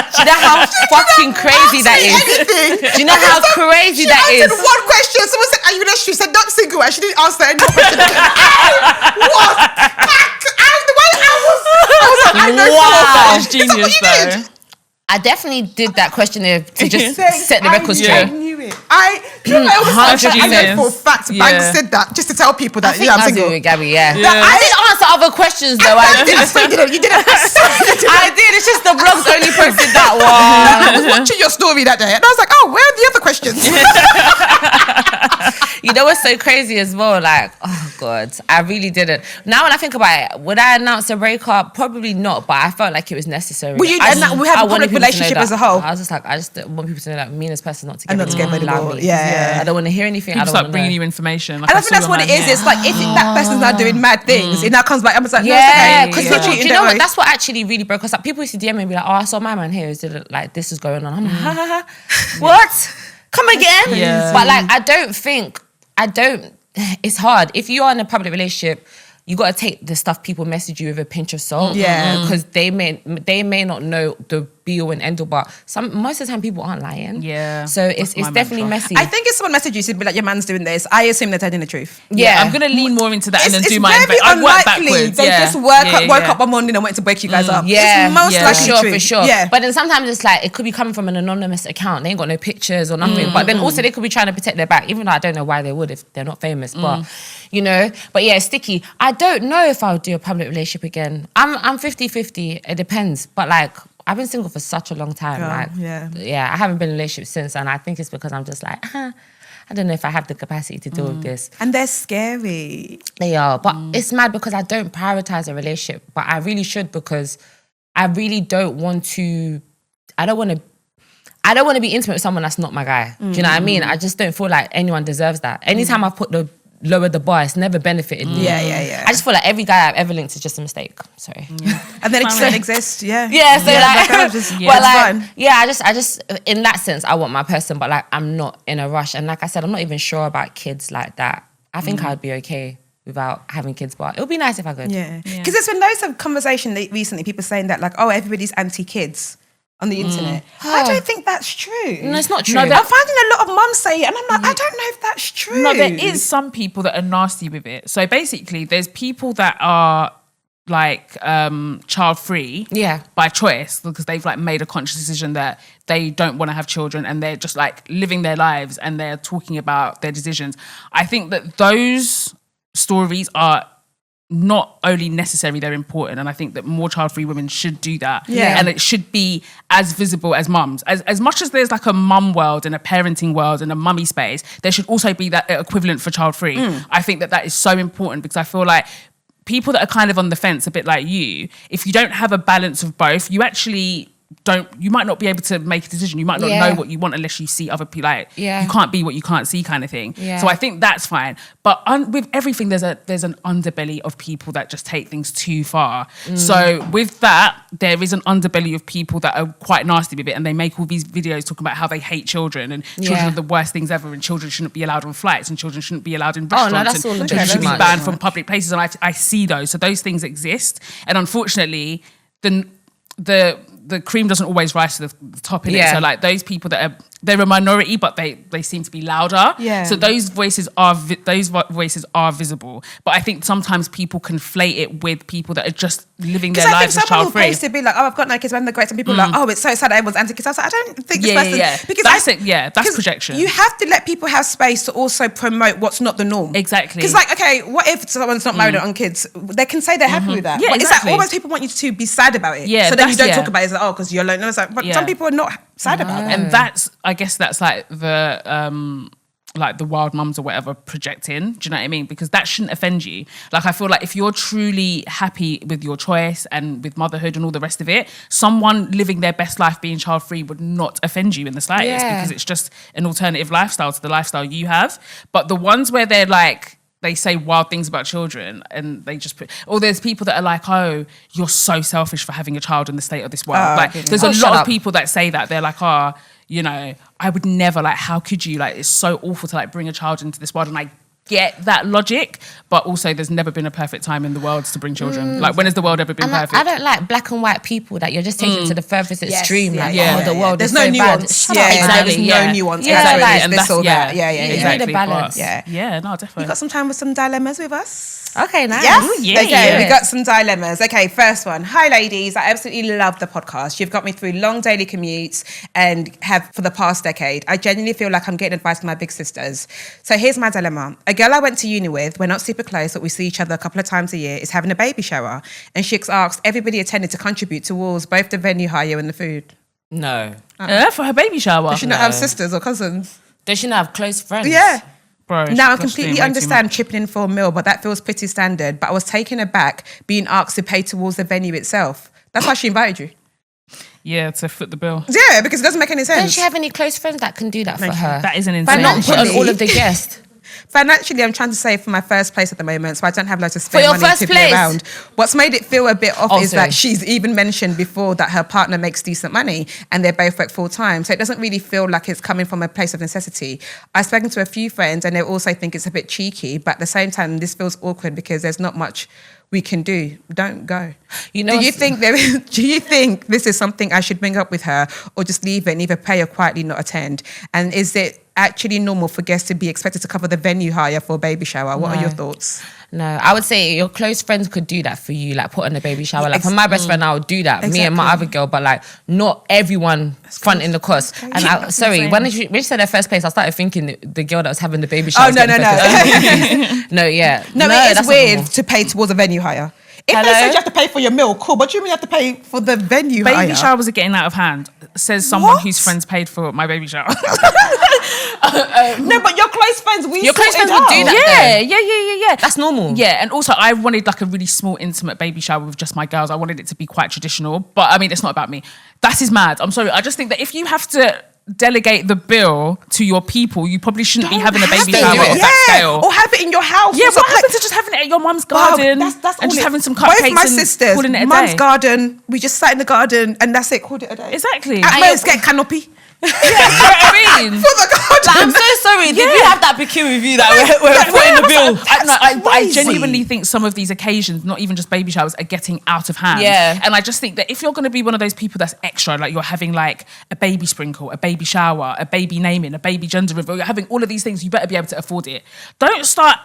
Do you know how fucking crazy that is? Do you know how crazy that is? She answered one question. Someone said, are you relationship? She said, not single. And she didn't answer any question. What? The way I was like, I know. Wow. That's genius, though. I definitely did that questionnaire to just set the record straight. I knew it. I know for a fact Banks said that just to tell people that I'm single. Gabby, I didn't answer other questions though. You didn't. I did. It's just the blogs only posted that one. I was watching your story that day and I was like, oh, where are the other questions? You know what's so crazy as well? Like, oh God, I really didn't. Now when I think about it, would I announce a breakup? Probably not, but I felt like it was necessary. We have a public relationship as a whole. I was just like, I just want people to know that me and this person not together. And not together anymore. Yeah. I don't want to hear anything. People I don't start want bringing you information. Like, and I think that's what it is. It's like if that person's not doing mad things, it now comes back. I'm just like, because do you know what? That's what actually really broke us up. People used to DM me and be like, oh, I saw my man here. Like this is going on. I'm like, ha ha ha. What? Come again? Yeah. But like, it's hard. If you are in a public relationship, you got to take the stuff people message you with a pinch of salt. Yeah. Because they may not know the be all and end all, but most of the time people aren't lying. Yeah. So it's definitely messy. I think if someone messages you, to be like, your man's doing this, I assume they're telling the truth. Yeah. I'm gonna lean more into that and then do it's my very I work unlikely backwards. they just woke up one morning and went to wake you guys up. Yeah, it's most likely true. For sure. Yeah. But then sometimes it's like it could be coming from an anonymous account. They ain't got no pictures or nothing. But then also they could be trying to protect their back, even though I don't know why they would if they're not famous. But you know, but yeah, it's sticky. I don't know if I'll do a public relationship again. I'm 50-50. It depends. But like, I've been single for such a long time. I haven't been in a relationship since, and I think it's because I'm just like, I don't know if I have the capacity to deal with this. And they're scary. They are, but it's mad because I don't prioritize a relationship, but I really should, because I really don't want to. I don't want to be intimate with someone that's not my guy. Do you know what I mean? I just don't feel like anyone deserves that. Anytime I've lowered the bar, it's never benefited me. Yeah. I just feel like every guy I've ever linked is just a mistake. Sorry. And then it just don't exist. Yeah. I just in that sense, I want my person, but like I'm not in a rush. And like I said, I'm not even sure about kids like that. I think I'd be okay without having kids, but it would be nice if I could. Yeah. Because there's been loads of conversation recently, people saying that like, oh, everybody's anti-kids on the internet. I don't think that's true. No, it's not true. No, I'm finding a lot of mums say it, and I'm like, I don't know if that's true. No, there is some people that are nasty with it. So basically, there's people that are like child-free by choice, because they've like made a conscious decision that they don't want to have children, and they're just like living their lives and they're talking about their decisions. I think that those stories are not only necessary, they're important. And I think that more child-free women should do that. Yeah. And it should be as visible as mums. As much as there's like a mum world and a parenting world and a mummy space, there should also be that equivalent for child-free. I think that is so important, because I feel like people that are kind of on the fence, a bit like you, if you don't have a balance of both, you actually you might not be able to make a decision. You might not know what you want unless you see other people. Like, you can't be what you can't see, kind of thing. So I think that's fine. But with everything, there's an underbelly of people that just take things too far. So with that, there is an underbelly of people that are quite nasty with it, and they make all these videos talking about how they hate children, and children are the worst things ever, and children shouldn't be allowed on flights, and children shouldn't be allowed in restaurants, and children should be banned from public places. And I see those. So those things exist, and unfortunately, the cream doesn't always rise to the top in it. So like those people they're a minority, but they seem to be louder. Yeah. So those voices are visible. But I think sometimes people conflate it with people that are just living their lives as child-free. Because I think someone will post it, be like, oh, I've got no kids, I'm the great. Some people are like, oh, it's so sad that everyone's anti-kids. I was like, I don't think this person... Because that's projection. You have to let people have space to also promote what's not the norm. Exactly. Because like, okay, what if someone's not married or on kids? They can say they're happy with that. Yeah, but exactly. It's like almost people want you to be sad about it. Yeah, so then you don't talk about it. It's like, oh, because you're alone. No, it's like, but some people are not sad about that. And I guess that's like the wild mums or whatever projecting. Do you know what I mean? Because that shouldn't offend you. Like, I feel like if you're truly happy with your choice and with motherhood and all the rest of it, someone living their best life being child-free would not offend you in the slightest, because it's just an alternative lifestyle to the lifestyle you have. But the ones where they're like, they say wild things about children, and they just there's people that are like, oh, you're so selfish for having a child in the state of this world. There's a lot of people that say that. They're like, oh, you know, I would never, like, how could you? Like, it's so awful to like bring a child into this world. And I get that logic, but also there's never been a perfect time in the world to bring children. Like, when has the world ever been perfect? I don't like black and white people that you're just taking to the furthest extreme. The world there's is no so nuance. bad. Exactly. There's no nuance. Exactly. Like this or that. Exactly. You need a balance. Yeah, no, definitely. You got some time with some dilemmas with us? Okay, nice. Yes? Okay, we got some dilemmas. Okay, first one. Hi, ladies. I absolutely love the podcast. You've got me through long daily commutes and have for the past decade. I genuinely feel like I'm getting advice from my big sisters. So here's my dilemma. A girl I went to uni with, we're not super close, but we see each other a couple of times a year, is having a baby shower. And she asked everybody attending to contribute towards both the venue hire and the food. No. For her baby shower? Does she not have sisters or cousins? Does she not have close friends? Yeah. Bro, now I completely understand chipping in for a meal, but that feels pretty standard. But I was taken aback being asked to pay towards the venue itself. That's why she invited you. Yeah, to foot the bill. Yeah, because it doesn't make any sense. Does she have any close friends that can do that for her? That is an insane. By not putting all of the guests. financially, I'm trying to save for my first place at the moment, so I don't have loads to spend For your money first to place? be around. What's made it feel a bit off is sorry. that she's even mentioned before that her partner makes decent money and they both work full time. So it doesn't really feel like it's coming from a place of necessity. I've spoken to a few friends and they also think it's a bit cheeky, but at the same time, this feels awkward because there's not much we can do. Don't go. You know, do you think this is something I should bring up with her, or just leave it and either pay or quietly not attend? And is it actually normal for guests to be expected to cover the venue hire for a baby shower? What are your thoughts? No, I would say your close friends could do that for you, like put on a baby shower. Like for my best friend, I would do that. Me and my other girl, but like not everyone fronting the cost. And when she said her first place, I started thinking the girl that was having the baby shower. Oh no. No, yeah. No, it is weird to pay towards a venue hire. If they said you have to pay for your meal, cool. But do you mean you have to pay for the venue hire? Baby showers are getting out of hand, says someone whose friends paid for my baby shower. No, but your close friends, your close friends would do that. Yeah. That's normal. Yeah, and also I wanted like a really small, intimate baby shower with just my girls. I wanted it to be quite traditional, but I mean, it's not about me. That is mad. I'm sorry. I just think that if you have to delegate the bill to your people, you probably shouldn't be having a baby shower of that scale. Or have it in your house. Yeah, what happened to just having it at your mum's garden and just having some cupcakes? Both my sisters, calling it a mum's day. garden, we just sat in the garden and that's it, called it a day. Exactly. At most, get canopy. Yeah, you know what I mean? For the garden. Like, I'm so sorry. Did we have that peculiar review that we're putting the bill? I genuinely think some of these occasions, not even just baby showers, are getting out of hand. Yeah. And I just think that if you're going to be one of those people that's extra, like you're having like a baby sprinkle, a baby shower, a baby naming, a baby gender reveal, you're having all of these things, you better be able to afford it. Don't start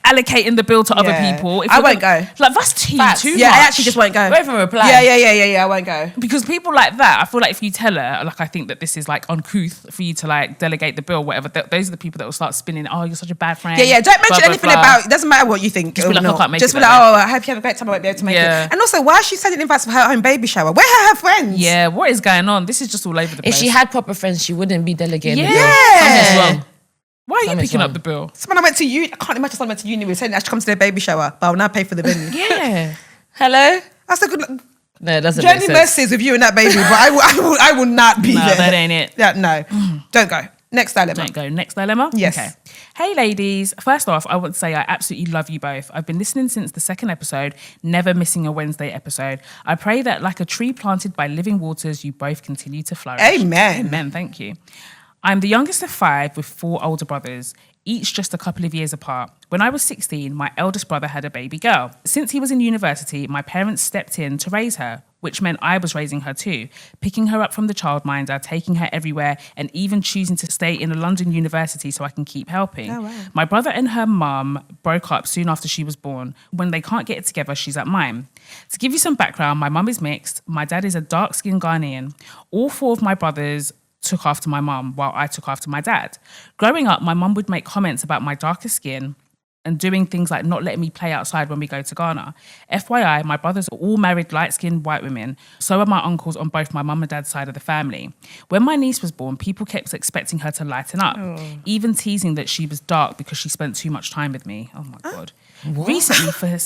allocating the bill to other people. If I won't go. Like, that's too much. I actually just won't go. Won't even reply. Yeah, I won't go. Because people like that, I feel like if you tell her, like, I think that this is like uncouth for you to like delegate the bill, whatever, those are the people that will start spinning, oh, you're such a bad friend. Yeah, don't mention anything about, it doesn't matter what you think. Just be like, I can't make just it. Just be like, oh, I hope you have a great time, I won't be able to make it. And also, why is she sending invites for her own baby shower? Where are her friends? Yeah, what is going on? This is just all over the place. If she had proper friends, she wouldn't be delegating the bill. Yeah. Something's wrong. Why are you picking up the bill? Someone I went to uni, I can't imagine someone I went to uni with saying I should come to their baby shower, but I'll now pay for the venue. Yeah. Hello? That's a good... No, it doesn't make Journey sense. mercies with you and that baby, but I will not be there. No, that ain't it. Yeah, no. Don't go. Next dilemma. Don't go. Next dilemma? Yes. Okay. Hey, ladies. First off, I want to say I absolutely love you both. I've been listening since the second episode, never missing a Wednesday episode. I pray that like a tree planted by living waters, you both continue to flourish. Amen. Amen. Thank you. I'm the youngest of 5 with 4 older brothers, each just a couple of years apart. When I was 16, my eldest brother had a baby girl. Since he was in university, my parents stepped in to raise her, which meant I was raising her too, picking her up from the childminder, taking her everywhere, and even choosing to stay in a London university so I can keep helping. Oh, wow. My brother and her mum broke up soon after she was born. When they can't get it together, she's at mine. To give you some background, my mum is mixed. My dad is a dark-skinned Ghanaian. All 4 of my brothers took after my mum while I took after my dad. Growing up, my mum would make comments about my darker skin and doing things like not letting me play outside when we go to Ghana. FYI, my brothers are all married light-skinned white women. So are my uncles on both my mum and dad's side of the family. When my niece was born, people kept expecting her to lighten up, even teasing that she was dark because she spent too much time with me. Oh my God. Recently for her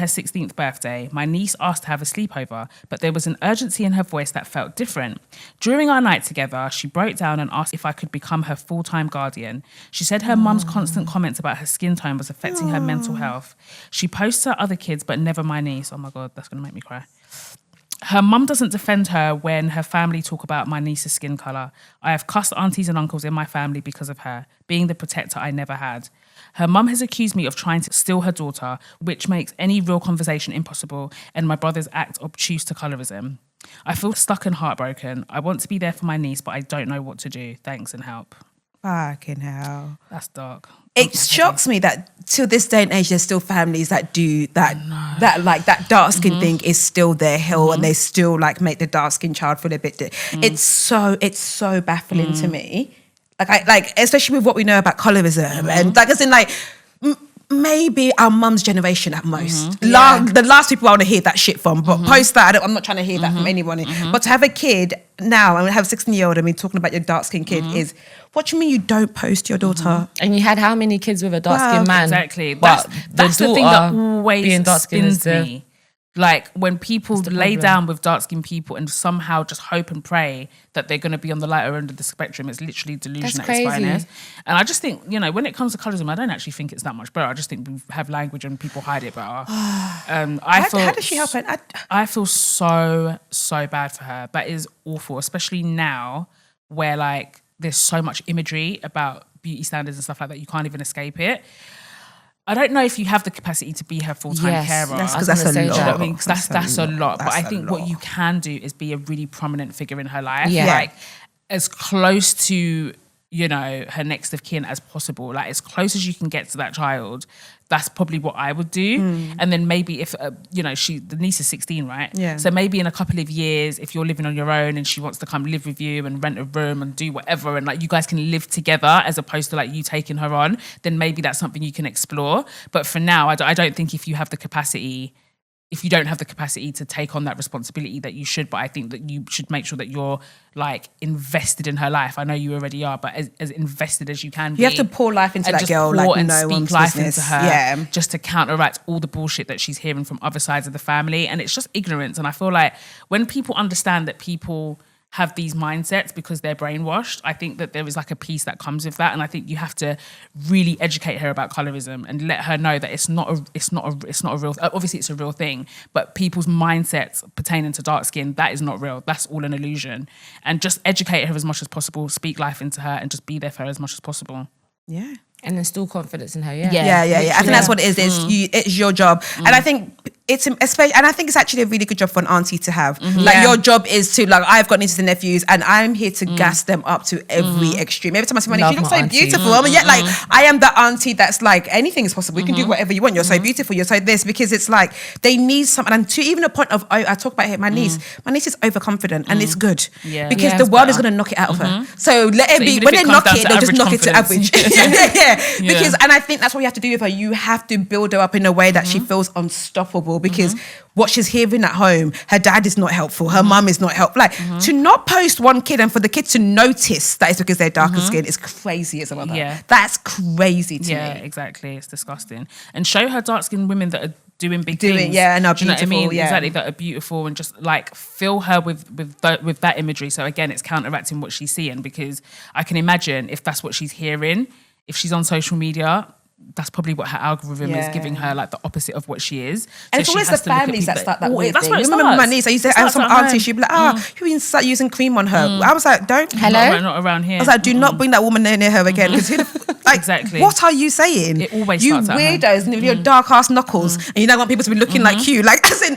16th birthday, my niece asked to have a sleepover, but there was an urgency in her voice that felt different. During our night together, she broke down and asked if I could become her full-time guardian. She said her mum's constant comments about her skin tone was affecting her mental health. She posts her other kids, but never my niece. Oh my God, that's going to make me cry. Her mum doesn't defend her when her family talk about my niece's skin colour. I have cussed aunties and uncles in my family because of her, being the protector I never had. Her mum has accused me of trying to steal her daughter, which makes any real conversation impossible, and my brothers act obtuse to colorism. I feel stuck and heartbroken. I want to be there for my niece, but I don't know what to do. Thanks and help. Fucking hell. That's dark. It shocks me that to this day and age, there's still families that do that. That like that dark skin thing is still their hill, and they still like make the dark skin child feel a bit. It's so baffling to me. Like especially with what we know about colorism and like as in like. Maybe our mum's generation at most. The last people I want to hear that shit from. But post that, I'm not trying to hear that from anyone. But to have a kid now, and have a 16-year-old, I mean, talking about your dark-skinned kid is, what do you mean you don't post your daughter? And you had how many kids with a dark-skinned man? Exactly. But That's the thing that always spins me. Like when people lay down with dark-skinned people and somehow just hope and pray that they're going to be on the lighter end of the spectrum, it's literally delusion at its finest. And I just think, you know, when it comes to colorism, I don't actually think it's that much better. I just think we have language and people hide it better. How does she help it? I feel so bad for her. That is awful, especially now where like there's so much imagery about beauty standards and stuff like that. You can't even escape it. I don't know if you have the capacity to be her full-time carer. Because that's a lot. You know what I mean? That's a lot. But I think what you can do is be a really prominent figure in her life. Yeah. Like as close to, you know, her next of kin as possible. Like as close as you can get to that child. That's probably what I would do. And then maybe if, you know, the niece is 16, right? Yeah. So maybe in a couple of years, if you're living on your own and she wants to come live with you and rent a room and do whatever, and like you guys can live together as opposed to like you taking her on, then maybe that's something you can explore. But for now, I don't think if you don't have the capacity to take on that responsibility that you should, but I think that you should make sure that you're like invested in her life. I know you already are, but as invested as you can be. You have to pour life into that girl like no one's life business. into her, yeah. Just to counteract all the bullshit that she's hearing from other sides of the family. And it's just ignorance. And I feel like when people understand that people have these mindsets because they're brainwashed, I think that there is like a piece that comes with that. And I think you have to really educate her about colorism and let her know that it's not a real, obviously it's a real thing, but people's mindsets pertaining to dark skin, that is not real. That's all an illusion. And just educate her as much as possible, speak life into her and just be there for her as much as possible. Yeah. And instill confidence in her, Yeah. I think that's what it is. It's your job. And I think it's especially, and I think it's actually a really good job for an auntie to have. Like your job is to, like, I've got nieces and nephews and I'm here to gas them up to every extreme. Every time I see my niece, you look so beautiful. And yet like I am the auntie that's like, anything is possible. You can do whatever you want. You're so beautiful. You're so this, because it's like they need something. And to even a point of, I talk about it, my niece is overconfident and it's good. Yeah. Because the world is going to knock it out of her. So let it be, when they knock it, they'll just knock it to average. Because, and I think that's what you have to do with her. You have to build her up in a way that she feels unstoppable, because what she's hearing at home, her dad is not helpful, her mum is not helpful. Like to not post one kid and for the kid to notice that it's because they're darker skin is crazy as a mother. Yeah. That's crazy to me. Yeah, exactly. It's disgusting. And show her dark skinned women that are doing big things. Yeah, and are beautiful. beautiful. You know what I mean? Yeah. Exactly, that are beautiful, and just like fill her with that imagery. So again, it's counteracting what she's seeing, because I can imagine if that's what she's hearing, if she's on social media, that's probably what her algorithm is giving her, like the opposite of what she is. And it's always the families that start that weird thing. That's remember my niece, I used to have some auntie, she'd be like, you start using cream on her. I was like, don't. Hello? Not around here. I was like, do not bring that woman near her again. Because like, exactly. What are you saying? It always you starts at home. weirdos with your dark ass knuckles, and you don't want people to be looking like you. Like, as in,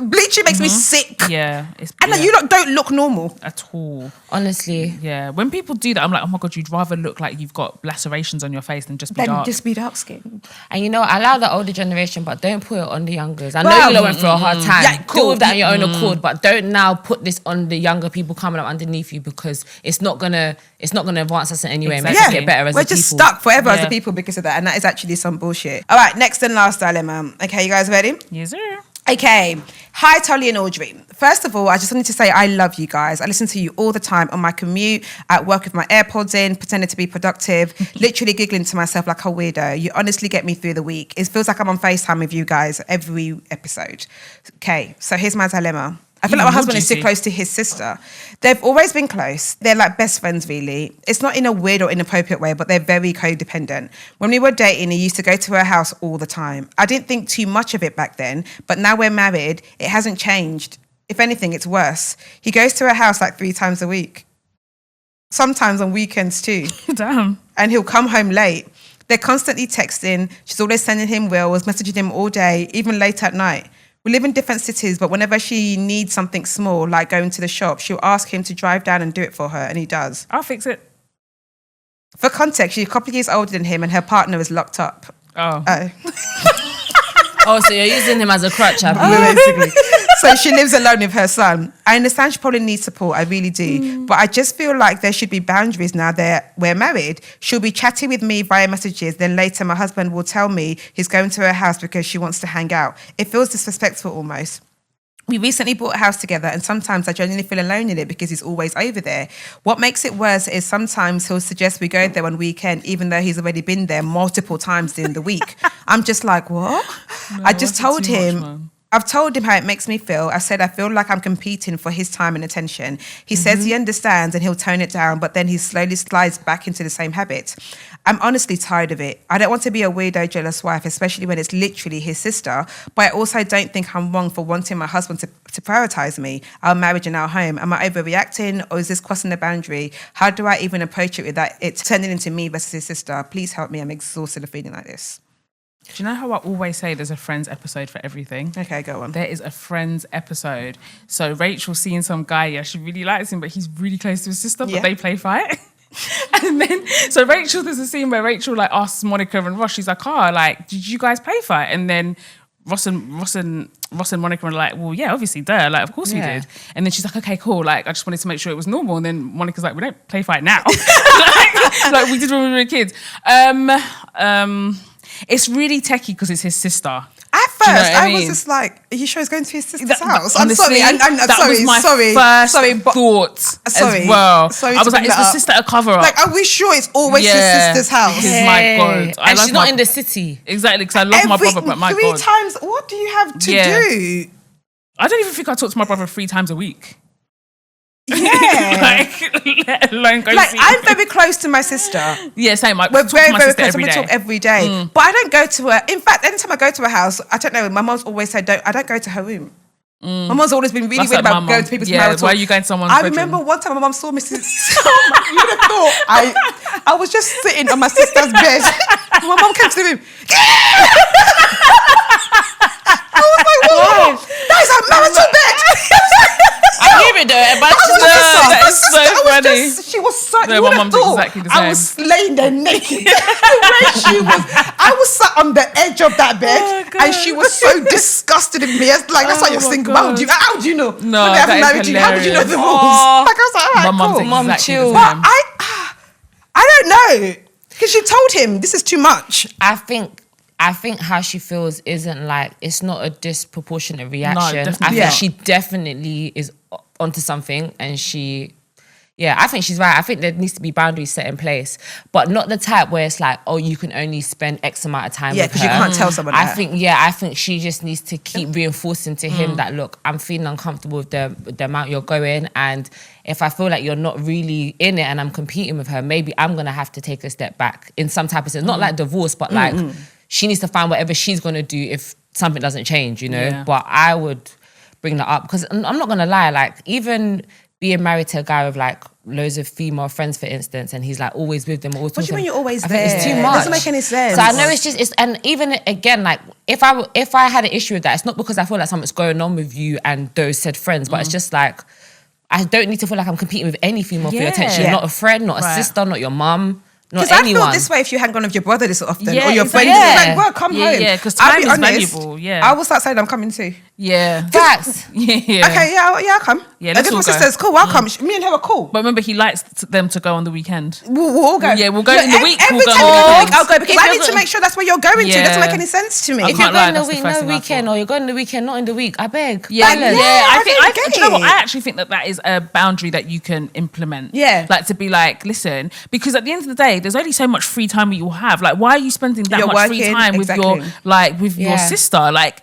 bleaching makes me sick. Yeah. And like, you don't look normal at all. Honestly. Yeah. When people do that, I'm like, oh my God, you'd rather look like you've got lacerations on your face than just be dark. Just be dark skin. And you know, allow the older generation, but don't put it on the youngers. I know you went through a hard time. Yeah, cool. Deal with that on your own accord, but don't now put this on the younger people coming up underneath you, because it's not gonna advance us in any way. Exactly. Make us get better as a people. We're just stuck forever as a people because of that, and that is actually some bullshit. All right, next and last dilemma. Okay, you guys ready? Yes, sir. Okay. Hi, Tolly and Audrey. First of all, I just wanted to say I love you guys. I listen to you all the time on my commute, at work with my AirPods in, pretending to be productive, literally giggling to myself like a weirdo. You honestly get me through the week. It feels like I'm on FaceTime with you guys every episode. Okay, so here's my dilemma. I feel like my husband is too close to his sister. They've always been close. They're like best friends, really. It's not in a weird or inappropriate way, but they're very codependent. When we were dating, he used to go to her house all the time. I didn't think too much of it back then, but now we're married, it hasn't changed. If anything, it's worse. He goes to her house like 3 times a week. Sometimes on weekends too. Damn. And he'll come home late. They're constantly texting. She's always sending him reels, messaging him all day, even late at night. We live in different cities, but whenever she needs something small, like going to the shop, she'll ask him to drive down and do it for her, and he does. I'll fix it. For context, she's a couple of years older than him, and her partner is locked up. Oh, so you're using him as a crutch, have you? Basically. So she lives alone with her son. I understand she probably needs support, I really do. But I just feel like there should be boundaries now that we're married. She'll be chatting with me via messages, then later my husband will tell me he's going to her house because she wants to hang out. It feels disrespectful almost. We recently bought a house together, and sometimes I genuinely feel alone in it because he's always over there. What makes it worse is sometimes he'll suggest we go there on weekend, even though he's already been there multiple times during the week. I'm just like, what? No, I just told him I've told him how it makes me feel. I said I feel like I'm competing for his time and attention. He says he understands and he'll tone it down, but then he slowly slides back into the same habit. I'm honestly tired of it. I don't want to be a weirdo, jealous wife, especially when it's literally his sister, but I also don't think I'm wrong for wanting my husband to prioritise me, our marriage and our home. Am I overreacting, or is this crossing the boundary? How do I even approach it without it turning into me versus his sister? Please help me. I'm exhausted of feeling like this. Do you know how I always say there's a Friends episode for everything? Okay, go on. There is a Friends episode. So Rachel seeing some guy, yeah, she really likes him, but he's really close to his sister, but they play fight. And then, so Rachel, there's a scene where Rachel like asks Monica and Ross, she's like, like, did you guys play fight? And then Ross and Monica were like, well, yeah, obviously, duh. Like, of course we did. And then she's like, okay, cool. Like, I just wanted to make sure it was normal. And then Monica's like, we don't play fight now. like we did when we were kids. It's really techie because it's his sister. At first, I was just like, are you sure he's going to his sister's house? I'm honestly, sorry. I'm that sorry. was my first thought as well. I was like, is the sister a cover-up? Like, are we sure it's always his sister's house? My God. And she's not in the city. Exactly, because I love my brother, but my God. 3 times, what do you have to do? I don't even think I talk to my brother 3 times a week. Yeah. like, let alone go see. I'm very close to my sister. Yeah, same. Like, we're very, very close. We day. talk every day. But I don't go to her. In fact, anytime I go to her house, I don't know. My mom's always said, I don't go to her room. My mom's always been really weird about going to people's marital. Why are you going to someone's bedroom? remember one time my mom saw me. You would have thought I was just sitting on my sister's bed. My mom came to the room. I was like, whoa, that is a marital bed. I hear it though, but that's so funny. She was so. No, my mum's exactly the same. I was laying there naked. I was sat on the edge of that bed, and she was so disgusted in me. It's like, that's why you're single. How would you know? No, that is hilarious. How would you know the rules? Like, I was like, all right, my mum's cool. Mum, chill. But I don't know, because she told him this is too much. I think how she feels isn't like, it's not a disproportionate reaction. No, I think she definitely is onto something, and I think she's right. I think there needs to be boundaries set in place, but not the type where it's like, oh, you can only spend X amount of time with her. Yeah, because you can't tell someone that. I think she just needs to keep reinforcing to him that, look, I'm feeling uncomfortable with the amount you're going, and if I feel like you're not really in it and I'm competing with her, maybe I'm going to have to take a step back in some type of sense. Not like divorce, but like she needs to find whatever she's going to do if something doesn't change, you know? Yeah. But I would bring that up because I'm not going to lie, like even being married to a guy with like loads of female friends, for instance, and he's like always with them. Always what do you mean you're always there? Think it's too much. It doesn't make any sense. So I know and even again, like if I had an issue with that, it's not because I feel like something's going on with you and those said friends, but it's just like, I don't need to feel like I'm competing with any female for your attention. Not a friend, not a sister, not your mum. Because I feel this way if you hang on with your brother this often, yeah, or your friends. Yeah. Like, bro, come home. Yeah, because time is valuable. Yeah, I will start saying I'm coming too. Yeah, facts. Yeah. Okay, I'll come. Yeah, let's all my go. sister's cool. I'll come. Me and her are cool. But remember, he likes them to go on the weekend. We'll all go. Yeah, we'll go in the week. Every we'll time go we go in the week, on I'll go because I need to make sure that's where you're going to. It doesn't make any sense to me. If you're going the week, no weekend, or you're going the weekend, not in the week, I beg. Yeah, I think. Do you know what? I actually think that is a boundary that you can implement. Yeah, like to be like, listen, because at the end of the day, there's only so much free time you will have. Like, why are you spending that much free time with your sister? Like,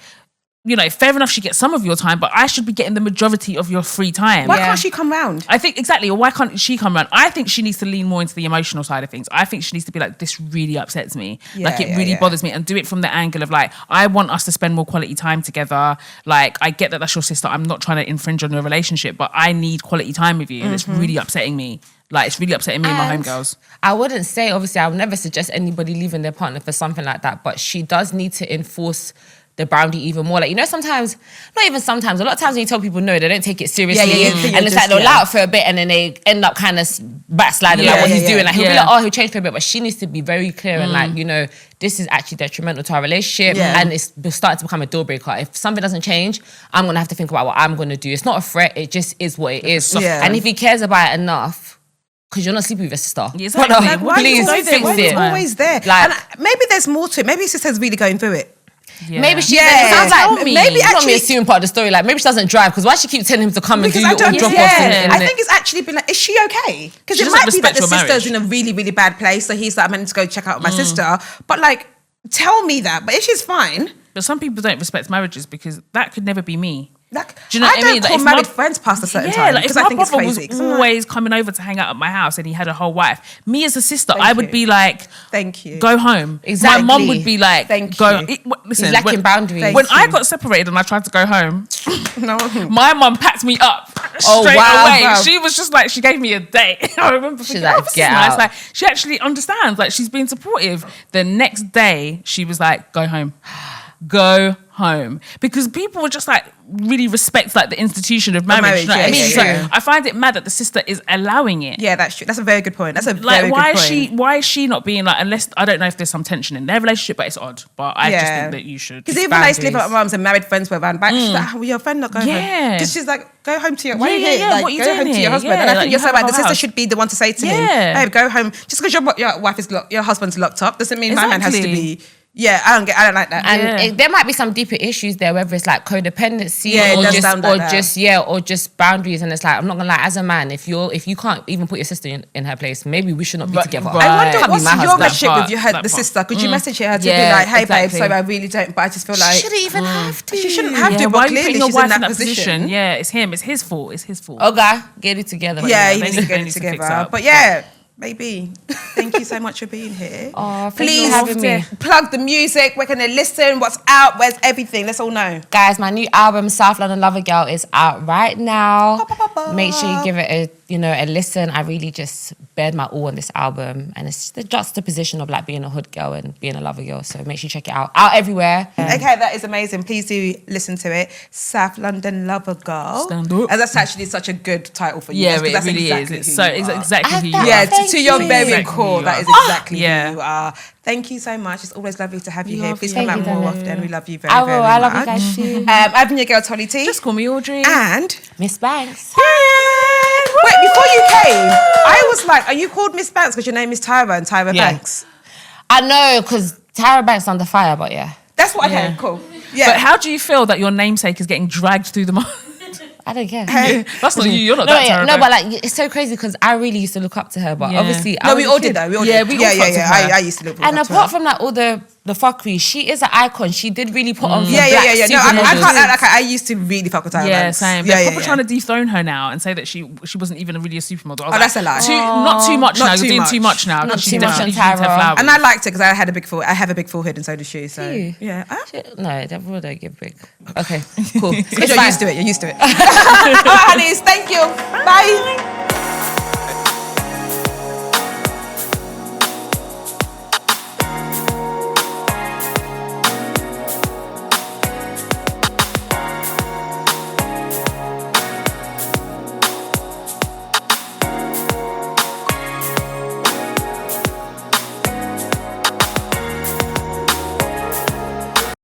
you know, fair enough, she gets some of your time, but I should be getting the majority of your free time. Why can't she come round? I think exactly, or why can't she come round? I think she needs to lean more into the emotional side of things. I think she needs to be like, this really upsets me. It really bothers me, and do it from the angle of like, I want us to spend more quality time together. Like, I get that that's your sister. I'm not trying to infringe on your relationship, but I need quality time with you, and it's really upsetting me. Like, it's really upsetting me and my homegirls. I wouldn't say, obviously, I would never suggest anybody leaving their partner for something like that, but she does need to enforce the boundary even more. Like, you know, sometimes, not even sometimes, a lot of times when you tell people no, they don't take it seriously. And it's like they'll allow it for a bit and then they end up kind of backsliding like what he's doing. Like, he'll be like, oh, he'll change for a bit, but she needs to be very clear and like, you know, this is actually detrimental to our relationship and it's starting to become a deal breaker. If something doesn't change, I'm going to have to think about what I'm going to do. It's not a threat, it just is what it is. And if he cares about it enough, because you're not sleeping with your sister. Exactly. Like, please fix it. Always there. Like, and maybe there's more to it. Maybe his sister's really going through it. Yeah. Maybe she sounds like maybe actually not me assuming part of the story. Like maybe she doesn't drive because why she keep telling him to come and do little drop offs. I think it's actually been like, is she okay? Because it might be that the sister's in a really, really bad place. So he's like, I'm meant to go check out my sister. But like, tell me that. But if she's fine, But some people don't respect marriages because that could never be me. Like, do you know what I mean? I don't call married friends past a certain time like, because if I think my it's brother crazy. was always coming over to hang out at my house and he had a whole wife, me as a sister, I would be like, thank you. Go home. Exactly. My mum would be like, thank go. you. Listen, he's lacking boundaries. When I got separated and I tried to go home, No. my mum packed me up straight away. She was just like, she gave me a date. I remember thinking, like, this get is nice. out. Like, she actually understands. Like, she's been supportive. The next day, she was like, go home. Go home. Because people were just like, really respect like the institution of marriage. You know what I mean? So I find it mad that the sister is allowing it. Yeah, that's true. That's a very good point. That's a like, very good point. Why is she not being like, unless, I don't know if there's some tension in their relationship, but it's odd. But I just think that you should. Because even I used to live with my mums and married friends were around back. She's like, well, your friend not going home. Because she's like, go home to your, why are you here? Like, what are you go doing home to here? your husband. Yeah, And I like, think you're so you right. have The a sister house. should be the one to say to him, babe, go home. Just because your wife is your husband's locked up doesn't mean my man has to be. Yeah, I don't like that. And there might be some deeper issues there, whether it's like codependency or just boundaries. And it's like, I'm not gonna lie, as a man, if you can't even put your sister in her place, maybe we should not be together. I wonder what's your relationship with the sister? Could you message her to be like, hey babe, sorry, I really don't, but I just feel like she shouldn't even have to. She shouldn't have to, why but clearly she's in that position. Yeah, it's him. It's his fault. Okay, get it together. Yeah, he needs to get it together. But yeah. Maybe. Thank you so much for being here. Please having me. Plug the music. Where can they listen? What's out? Where's everything? Let's all know. Guys, my new album, South London Lover Girl, is out right now. Make sure you give it a listen. I really just bared my all on this album, and it's the juxtaposition of like being a hood girl and being a lover girl. So make sure you check it out. Out everywhere. Okay, that is amazing. Please do listen to it. South London Lover Girl. Stand up. And that's actually such a good title for you. Yeah, it that's really exactly is. It's exactly who you are. Yeah, to your you. very Exactly core, who that you is are. exactly who you are. Thank you so much. It's always lovely to have you here. Please come out more often. We love you very, very much. I love you guys too. I've been your girl, Tolly T. Just call me Audrey. And Miss Banks. wait, before you came, I was like, are you called Miss Banks because your name is Tyra and Tyra Banks? I know, because Tyra Banks under fire, but yeah. That's what I heard. Cool. Yeah. But how do you feel that your namesake is getting dragged through the mud? I don't care. That's not you. You're not No, that Tyra no, but Banks. like it's so crazy because I really used to look up to her, but obviously, no, we all did though. We all did. I used to look up to her. And apart from like all the fuckery, she is an icon. She did really put on. Yeah. No, I can't act like I used to really fuck with Tyra Banks. Same. They're probably trying to dethrone her now and say that she wasn't even really a supermodel. That's a lie. Not too much Not now. too You're doing much. too much now. Not She's too much definitely on used her Tyra. flowers. And I liked it because I had a big forehead. I have a big forehead, and so does she. So yeah. No, that would don't give big. Okay, cool. You're used to it. You're used to it. Honeys, thank you. Bye.